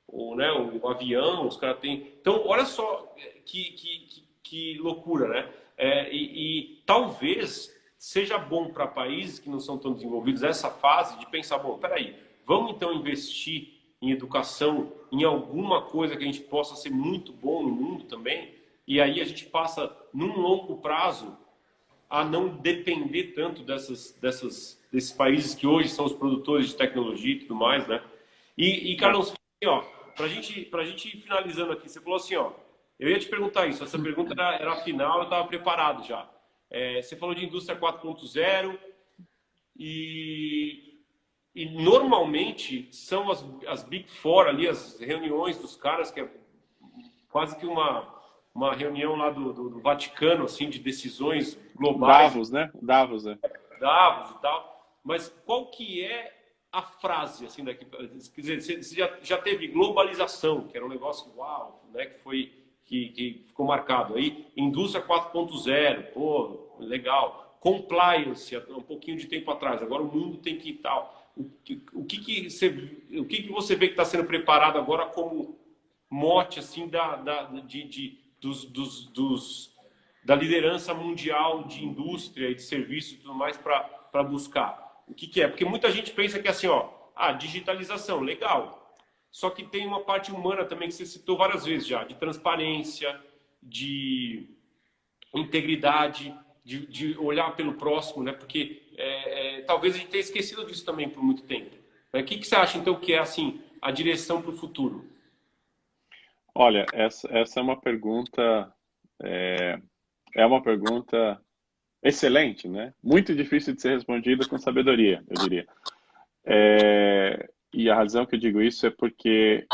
o avião, os caras têm... Então, olha só que loucura, né? E talvez seja bom para países que não são tão desenvolvidos essa fase de pensar, bom, peraí, vamos então investir em educação, em alguma coisa que a gente possa ser muito bom no mundo também, e aí a gente passa, num longo prazo, a não depender tanto desses países que hoje são os produtores de tecnologia e tudo mais, né? E Carlão, assim, ó, pra gente ir finalizando aqui, você falou assim, ó, eu ia te perguntar isso, essa pergunta era a final, eu estava preparado já. Você falou de indústria 4.0 e normalmente são as Big Four ali, as reuniões dos caras, que é quase que uma reunião lá do Vaticano, assim, de decisões globais. Davos, né? Davos, né? Davos e tal. Mas qual que é a frase, assim, daqui? Quer dizer, você já teve globalização, que era um negócio, uau, né? Que ficou marcado aí. Indústria 4.0, pô, legal. Compliance, um pouquinho de tempo atrás. Agora o mundo tem que ir tal. O que você vê que está sendo preparado agora como mote, assim, da liderança mundial de indústria e de serviços e tudo mais para buscar? O que é? Porque muita gente pensa que assim, ó, digitalização, legal. Só que tem uma parte humana também que você citou várias vezes já, de transparência, de integridade, de olhar pelo próximo, né? Porque talvez a gente tenha esquecido disso também por muito tempo. O que você acha, então, que é assim a direção para o futuro? Olha, essa é uma pergunta uma pergunta excelente, né? Muito difícil de ser respondida com sabedoria, eu diria. E a razão que eu digo isso é porque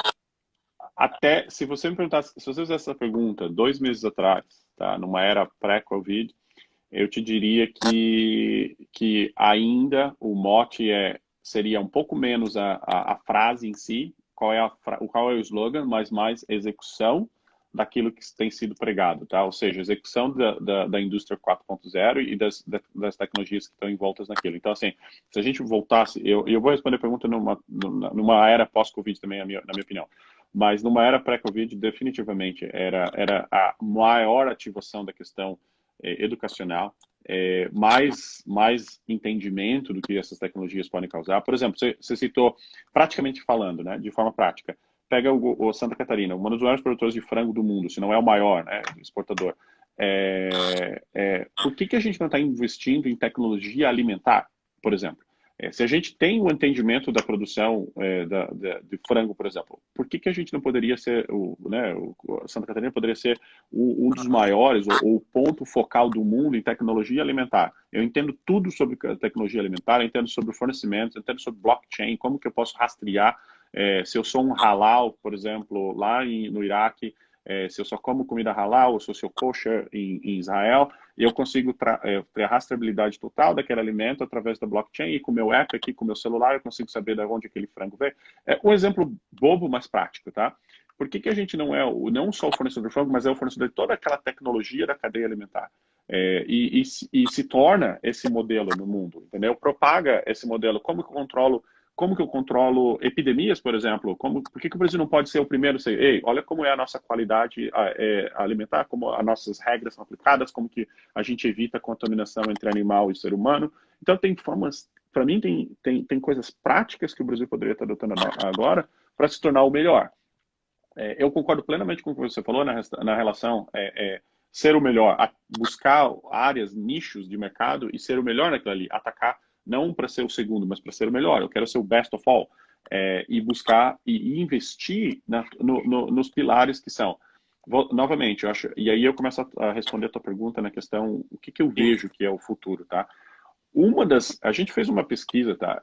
até se você me perguntasse, se você fizesse essa pergunta 2 meses atrás, tá? Numa era pré-Covid, eu te diria que ainda o mote seria um pouco menos a frase em si, qual é o slogan, mas mais execução daquilo que tem sido pregado, tá? Ou seja, execução da indústria 4.0 e das tecnologias que estão envoltas naquilo. Então, assim, se a gente voltasse, eu vou responder a pergunta numa era pós-Covid também, na minha opinião, mas numa era pré-Covid, definitivamente, era a maior ativação da questão educacional, mais entendimento do que essas tecnologias podem causar. Por exemplo, você citou, praticamente falando, né, de forma prática, pega o Santa Catarina, um dos maiores produtores de frango do mundo, se não é o maior, né, exportador. Por que a gente não está investindo em tecnologia alimentar, por exemplo? Se a gente tem o entendimento da produção de frango, por exemplo, por que que a gente não poderia ser, Santa Catarina poderia ser um dos maiores, ou o ponto focal do mundo em tecnologia alimentar? Eu entendo tudo sobre tecnologia alimentar, eu entendo sobre fornecimento, eu entendo sobre blockchain, como que eu posso rastrear, se eu sou um halal, por exemplo, lá no Iraque, se eu só como comida halal, ou se eu sou kosher em Israel, e eu consigo ter a rastreabilidade total daquele alimento através da blockchain, e com o meu app aqui, com o meu celular, eu consigo saber de onde aquele frango veio. É um exemplo bobo, mas prático, tá? Por que que a gente não é não só o fornecedor de frango, mas é o fornecedor de toda aquela tecnologia da cadeia alimentar? E se torna esse modelo no mundo, entendeu? Propaga esse modelo. Como que eu controlo epidemias, por exemplo? Por que que o Brasil não pode ser o primeiro a ser, ei, olha como é a nossa qualidade alimentar, como as nossas regras são aplicadas, como que a gente evita a contaminação entre animal e ser humano. Então, tem formas, para mim, tem coisas práticas que o Brasil poderia estar adotando agora para se tornar o melhor. Eu concordo plenamente com o que você falou na relação ser o melhor, buscar áreas, nichos de mercado e ser o melhor naquilo ali, atacar não para ser o segundo, mas para ser o melhor. Eu quero ser o best of all, e buscar e investir nos pilares que são. Novamente, eu acho, e aí eu começo a responder a tua pergunta na questão, o que que eu Sim. vejo que é o futuro, tá? A gente fez uma pesquisa, tá?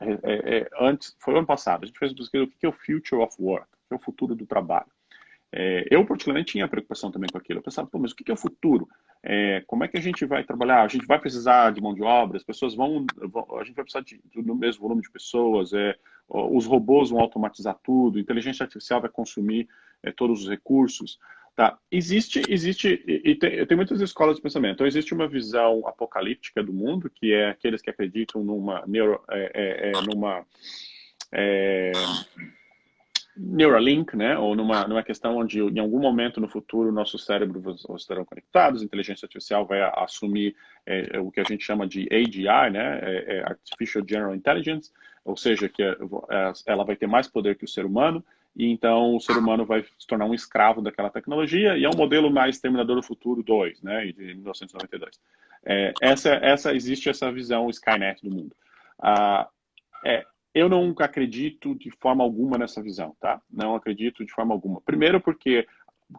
Antes, foi ano passado, a gente fez uma pesquisa, o que que é o future of work, o que é o futuro do trabalho. Eu, particularmente, tinha preocupação também com aquilo. Eu pensava, pô, mas o que é o futuro? Como é que a gente vai trabalhar? A gente vai precisar de mão de obra, as pessoas a gente vai precisar do mesmo volume de pessoas, os robôs vão automatizar tudo, a inteligência artificial vai consumir todos os recursos. Tá? Tem muitas escolas de pensamento. Então, existe uma visão apocalíptica do mundo, que é aqueles que acreditam numa Neuralink, né? Ou numa questão onde, em algum momento no futuro, nossos cérebros estarão conectados, a inteligência artificial vai assumir o que a gente chama de AGI, né? Artificial General Intelligence, ou seja, que ela vai ter mais poder que o ser humano, e então o ser humano vai se tornar um escravo daquela tecnologia, e é um modelo mais Terminador do Futuro 2, né? De 1992. Existe essa visão Skynet do mundo. Ah, é, eu não acredito de forma alguma nessa visão, tá? Não acredito de forma alguma. Primeiro porque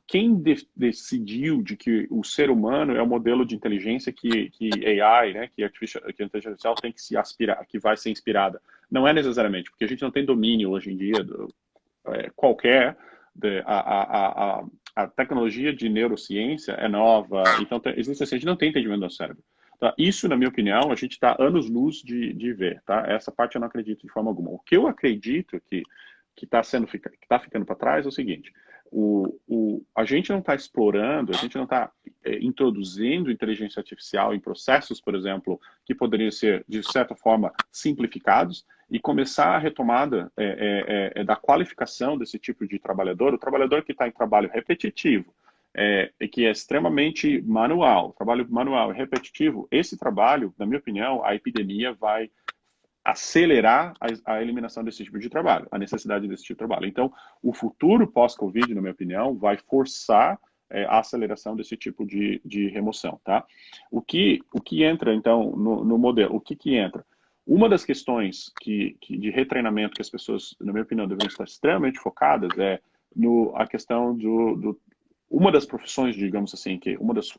quem decidiu de que o ser humano é o modelo de inteligência que AI, né, que a inteligência artificial tem que se aspirar, que vai ser inspirada. Não é necessariamente, porque a gente não tem domínio hoje em dia qualquer. A tecnologia de neurociência é nova, então existe assim, a gente não tem entendimento do cérebro. Tá? Isso, na minha opinião, a gente está anos-luz de ver. Tá? Essa parte eu não acredito de forma alguma. O que eu acredito que está ficando para trás é o seguinte: a gente não está explorando, a gente não está introduzindo inteligência artificial em processos, por exemplo, que poderiam ser, de certa forma, simplificados, e começar a retomada da qualificação desse tipo de trabalhador, o trabalhador que está em trabalho repetitivo, que é extremamente manual, trabalho manual e repetitivo. Esse trabalho, na minha opinião, a epidemia vai acelerar a eliminação desse tipo de trabalho, a necessidade desse tipo de trabalho. Então, o futuro pós-Covid, na minha opinião, vai forçar a aceleração desse tipo de remoção, tá? O que entra, então, no modelo? O que entra? Uma das questões de retreinamento que as pessoas, na minha opinião, deveriam estar extremamente focadas a questão uma das profissões, digamos assim,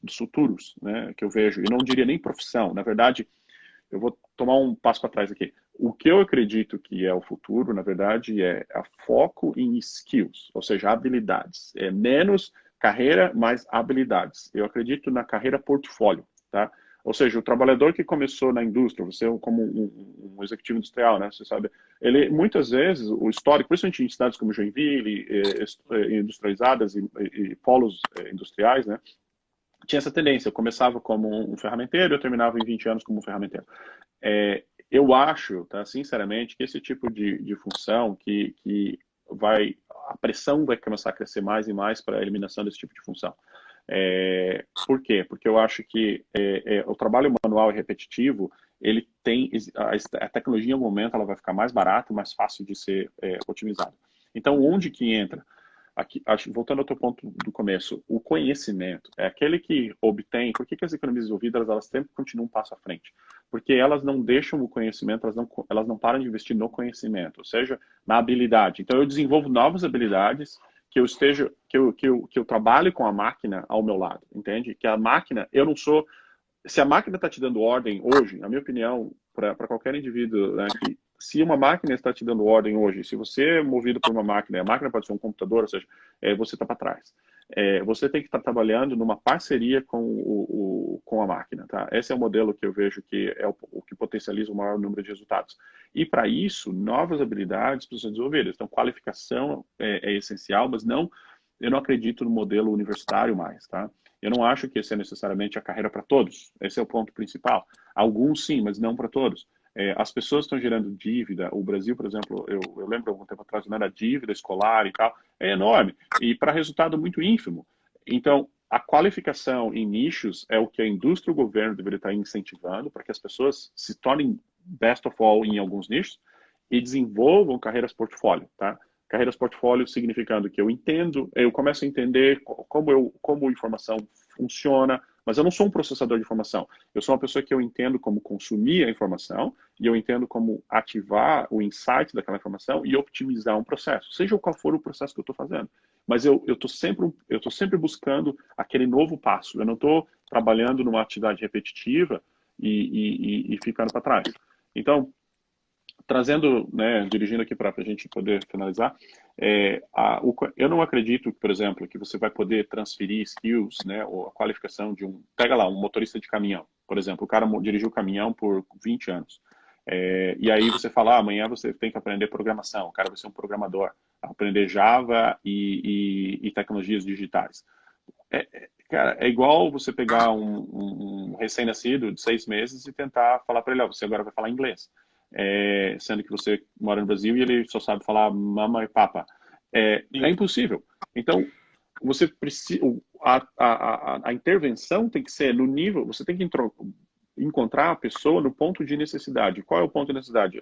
dos futuros, né, que eu vejo, e não diria nem profissão, na verdade, eu vou tomar um passo para trás aqui. O que eu acredito que é o futuro, na verdade, é foco em skills, ou seja, habilidades. É menos carreira, mais habilidades. Eu acredito na carreira portfólio, tá? Ou seja, o trabalhador que começou na indústria, você como um executivo industrial, né? Você sabe, ele muitas vezes o histórico, principalmente em cidades como Joinville, industrializadas e polos industriais, né? Tinha essa tendência. Eu começava como um ferramenteiro, eu terminava em 20 anos como um ferramenteiro. Eu acho, tá, sinceramente, que esse tipo de função a pressão vai começar a crescer mais e mais para a eliminação desse tipo de função. Por quê? Porque eu acho que o trabalho manual e repetitivo, ele tem a tecnologia em algum momento ela vai ficar mais barata, mais fácil de ser otimizada. Então, onde que entra? Aqui, voltando ao teu ponto do começo, o conhecimento é aquele que obtém. Por que as economias desenvolvidas elas sempre continuam um passo à frente? porque elas não deixam o conhecimento, elas não param de investir no conhecimento, ou seja, na habilidade. Então, eu desenvolvo novas habilidades que eu trabalhe com a máquina ao meu lado, entende? Que a máquina, eu não sou... Se a máquina está te dando ordem hoje, na minha opinião, para qualquer indivíduo, né, que se uma máquina está te dando ordem hoje, se você é movido por uma máquina, a máquina pode ser um computador, ou seja, você está para trás. Você tem que estar trabalhando numa parceria com a máquina, tá? Esse é o modelo que eu vejo que é o que potencializa o maior número de resultados. E para isso, novas habilidades precisam ser desenvolvidas. Então, qualificação é essencial, mas eu não acredito no modelo universitário mais, tá? Eu não acho que esse é necessariamente a carreira para todos. Esse é o ponto principal. Alguns sim, mas não para todos. As pessoas estão gerando dívida. O Brasil, por exemplo, eu lembro algum tempo atrás, não era dívida escolar e tal, é enorme. E para resultado muito ínfimo. Então, a qualificação em nichos é o que a indústria e o governo deveriam estar incentivando para que as pessoas se tornem best of all em alguns nichos e desenvolvam carreiras portfólio, tá? Carreiras portfólio significando que eu começo a entender como a informação funciona, mas eu não sou um processador de informação. Eu sou uma pessoa que eu entendo como consumir a informação e eu entendo como ativar o insight daquela informação e optimizar um processo, seja qual for o processo que eu estou fazendo. Mas eu estou sempre buscando aquele novo passo. Eu não estou trabalhando numa atividade repetitiva e ficando para trás. Então, trazendo, né, dirigindo aqui para a gente poder finalizar, eu não acredito, por exemplo, que você vai poder transferir skills, né, ou a qualificação pega lá, um motorista de caminhão, por exemplo, o cara dirigiu o caminhão por 20 anos, e aí você fala, amanhã você tem que aprender programação, o cara vai ser um programador, aprender Java e tecnologias digitais. Cara, é igual você pegar um recém-nascido de 6 meses e tentar falar para ele, você agora vai falar inglês. Sendo que você mora no Brasil e ele só sabe falar mama e papa. É impossível. Então, você precisa... A intervenção tem que ser no nível... Você tem que encontrar a pessoa no ponto de necessidade. Qual é o ponto de necessidade?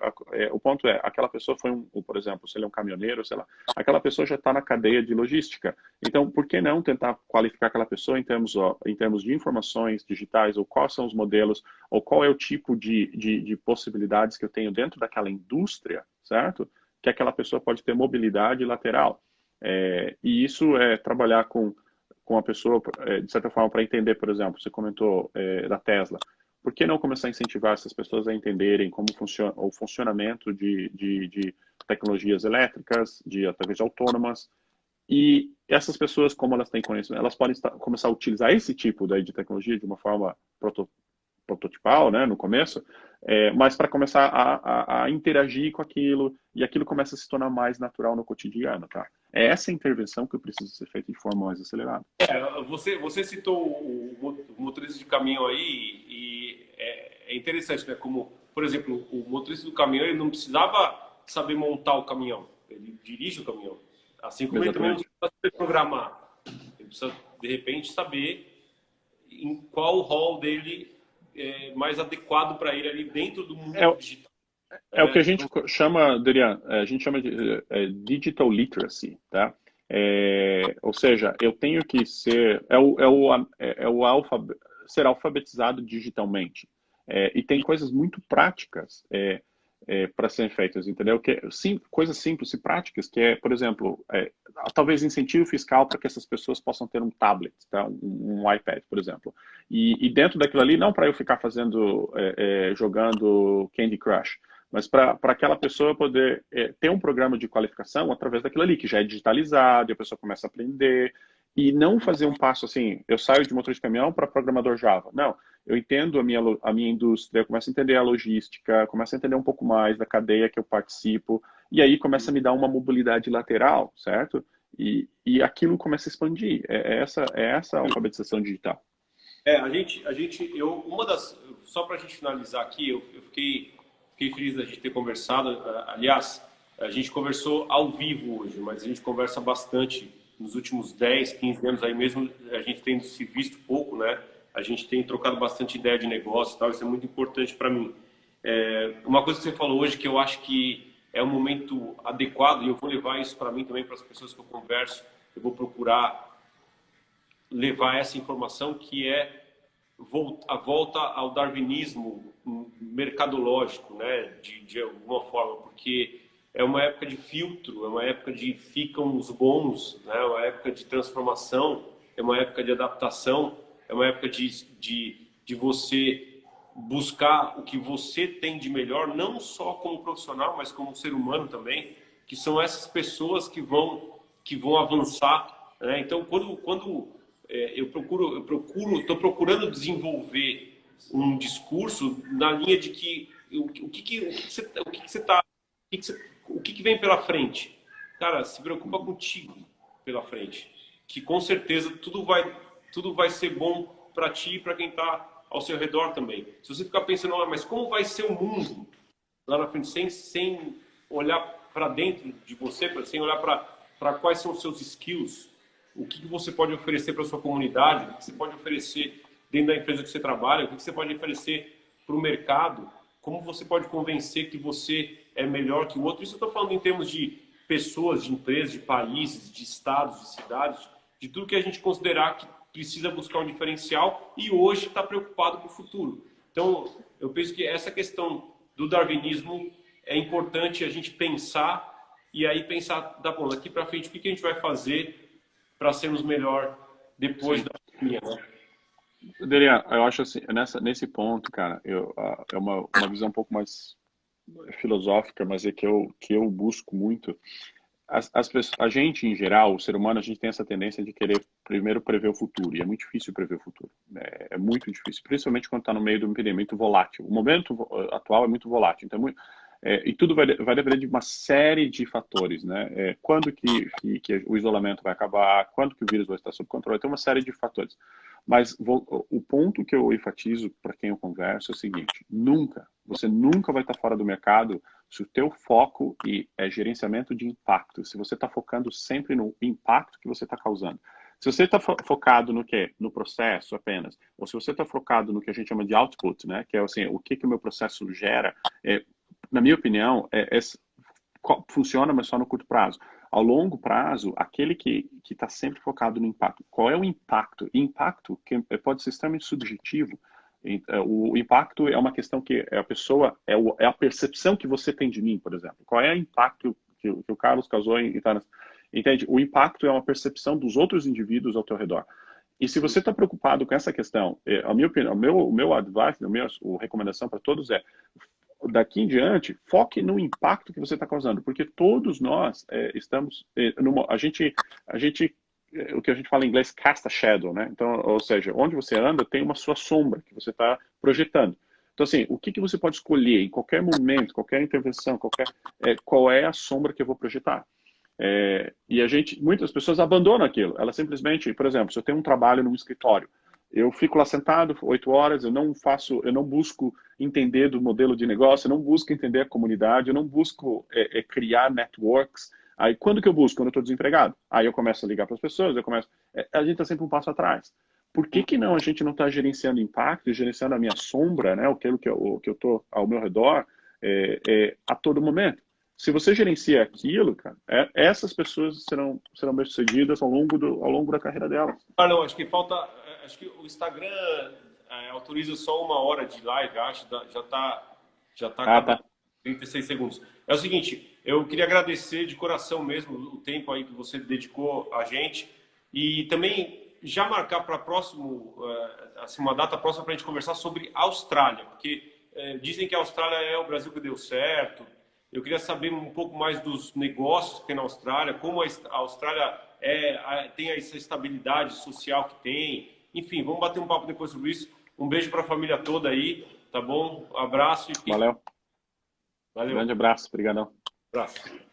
O ponto é, aquela pessoa foi por exemplo, se ele é um caminhoneiro, sei lá, aquela pessoa já está na cadeia de logística. Então, por que não tentar qualificar aquela pessoa em termos de informações digitais, ou quais são os modelos, ou qual é o tipo de possibilidades que eu tenho dentro daquela indústria, certo? Que aquela pessoa pode ter mobilidade lateral. E isso é trabalhar com a pessoa, de certa forma, para entender, por exemplo, você comentou da Tesla. Por que não começar a incentivar essas pessoas a entenderem como funciona o funcionamento de tecnologias elétricas, talvez autônomas, e essas pessoas, como elas têm conhecimento, elas podem começar a utilizar esse tipo de tecnologia de uma forma prototipal, né, no começo, mas para começar a interagir com aquilo, e aquilo começa a se tornar mais natural no cotidiano, tá? É essa intervenção que precisa ser feita de forma mais acelerada. Você citou o motorista de caminhão aí, e é interessante, né? Como, por exemplo, o motorista do caminhão, ele não precisava saber montar o caminhão, ele dirige o caminhão. Assim como ele também não precisa saber programar. Ele precisa, de repente, saber em qual rol dele é mais adequado para ele ali dentro do mundo digital. O que a gente chama, Dorian, a gente chama de digital literacy, tá? Ou seja, eu tenho que ser, ser alfabetizado digitalmente. E tem coisas muito práticas para serem feitas, entendeu? Coisas simples e práticas, que é, por exemplo, talvez incentivo fiscal para que essas pessoas possam ter um tablet, tá? um iPad, por exemplo. E dentro daquilo ali, não para eu ficar jogando Candy Crush, mas para aquela pessoa poder ter um programa de qualificação através daquilo ali, que já é digitalizado, e a pessoa começa a aprender, e não fazer um passo assim, eu saio de motor de caminhão para programador Java. Não, eu entendo a minha indústria, eu começo a entender a logística, começo a entender um pouco mais da cadeia que eu participo, e aí começa a me dar uma mobilidade lateral, certo? E aquilo começa a expandir. É essa a alfabetização digital. Só para a gente finalizar aqui, eu fiquei feliz da gente ter conversado. Aliás, a gente conversou ao vivo hoje, mas a gente conversa bastante nos últimos 10, 15 anos, aí mesmo a gente tem se visto pouco, né? A gente tem trocado bastante ideia de negócio e tal, isso é muito importante para mim. Uma coisa que você falou hoje que eu acho que é um momento adequado, e eu vou levar isso para mim também, para as pessoas que eu converso, eu vou procurar levar essa informação, que é a volta ao darwinismo mercadológico, né, de alguma forma, porque é uma época de filtro, é uma época de ficam os bons, né, é uma época de transformação, é uma época de adaptação, é uma época de você buscar o que você tem de melhor, não só como profissional, mas como ser humano também, que são essas pessoas que vão avançar, né? Então, quando estou procurando desenvolver um discurso na linha de que o que vem pela frente, cara, se preocupa contigo pela frente, que com certeza tudo vai ser bom para ti e para quem está ao seu redor também. Se você ficar pensando, mas como vai ser o mundo lá na frente, sem olhar para dentro de você, sem olhar para quais são os seus skills, o que você pode oferecer para a sua comunidade, o que você pode oferecer dentro da empresa que você trabalha, o que você pode oferecer para o mercado, como você pode convencer que você é melhor que o outro. Isso eu estou falando em termos de pessoas, de empresas, de países, de estados, de cidades, de tudo que a gente considerar que precisa buscar um diferencial e hoje está preocupado com o futuro. Então, eu penso que essa questão do darwinismo é importante a gente pensar e aí pensar, tá bom, daqui para frente, o que a gente vai fazer para sermos melhor depois da pandemia, né? Derian, eu acho assim, nesse ponto, cara, é uma visão um pouco mais filosófica, mas é que eu busco muito. A gente, em geral, o ser humano, a gente tem essa tendência de querer primeiro prever o futuro, e é muito difícil prever o futuro. É muito difícil, principalmente quando está no meio de um período muito volátil. O momento atual é muito volátil, então e tudo vai depender de uma série de fatores, né? Quando que o isolamento vai acabar, quando que o vírus vai estar sob controle, tem uma série de fatores. Mas o ponto que eu enfatizo para quem eu converso é o seguinte: você nunca vai estar fora do mercado se o teu foco é gerenciamento de impacto, se você está focando sempre no impacto que você está causando. Se você está focado no quê? No processo apenas, ou se você está focado no que a gente chama de output, né? Que é assim, o que o meu processo gera, na minha opinião, funciona, mas só no curto prazo. Ao longo prazo, aquele que está sempre focado no impacto. Qual é o impacto? Impacto que pode ser extremamente subjetivo. O impacto é uma questão que a pessoa, é a percepção que você tem de mim, por exemplo. Qual é o impacto que o Carlos causou em Itanas? Entende? O impacto é uma percepção dos outros indivíduos ao teu redor. E se você está preocupado com essa questão, a minha opinião, o meu advice, a minha recomendação para todos é: daqui em diante, foque no impacto que você está causando, porque todos nós estamos o que a gente fala em inglês, cast a shadow, né? Então, ou seja, onde você anda tem uma sua sombra que você está projetando. Então, assim, o que você pode escolher em qualquer momento, qualquer intervenção, qual é a sombra que eu vou projetar? E muitas pessoas abandonam aquilo. Elas simplesmente, por exemplo, se eu tenho um trabalho num escritório, eu fico lá sentado 8 horas, eu não busco entender do modelo de negócio, eu não busco entender a comunidade, eu não busco criar networks. Aí, quando que eu busco? Quando eu estou desempregado. Aí eu começo a ligar para as pessoas, a gente está sempre um passo atrás. Por que não a gente não está gerenciando impacto, gerenciando a minha sombra, né, aquilo que eu estou ao meu redor, a todo momento? Se você gerencia aquilo, cara, essas pessoas serão bem-sucedidas ao longo da carreira delas. Não, acho que o Instagram autoriza só 1 hora de live, acho, já tá 36 segundos. É o seguinte, eu queria agradecer de coração mesmo o tempo aí que você dedicou a gente e também já marcar para assim, uma data próxima para a gente conversar sobre a Austrália, porque dizem que a Austrália é o Brasil que deu certo. Eu queria saber um pouco mais dos negócios que tem na Austrália, como a Austrália tem essa estabilidade social que tem. Enfim, vamos bater um papo depois sobre isso. Um beijo para a família toda aí, tá bom? Um abraço. Valeu. Valeu. Grande abraço, obrigadão. Abraço.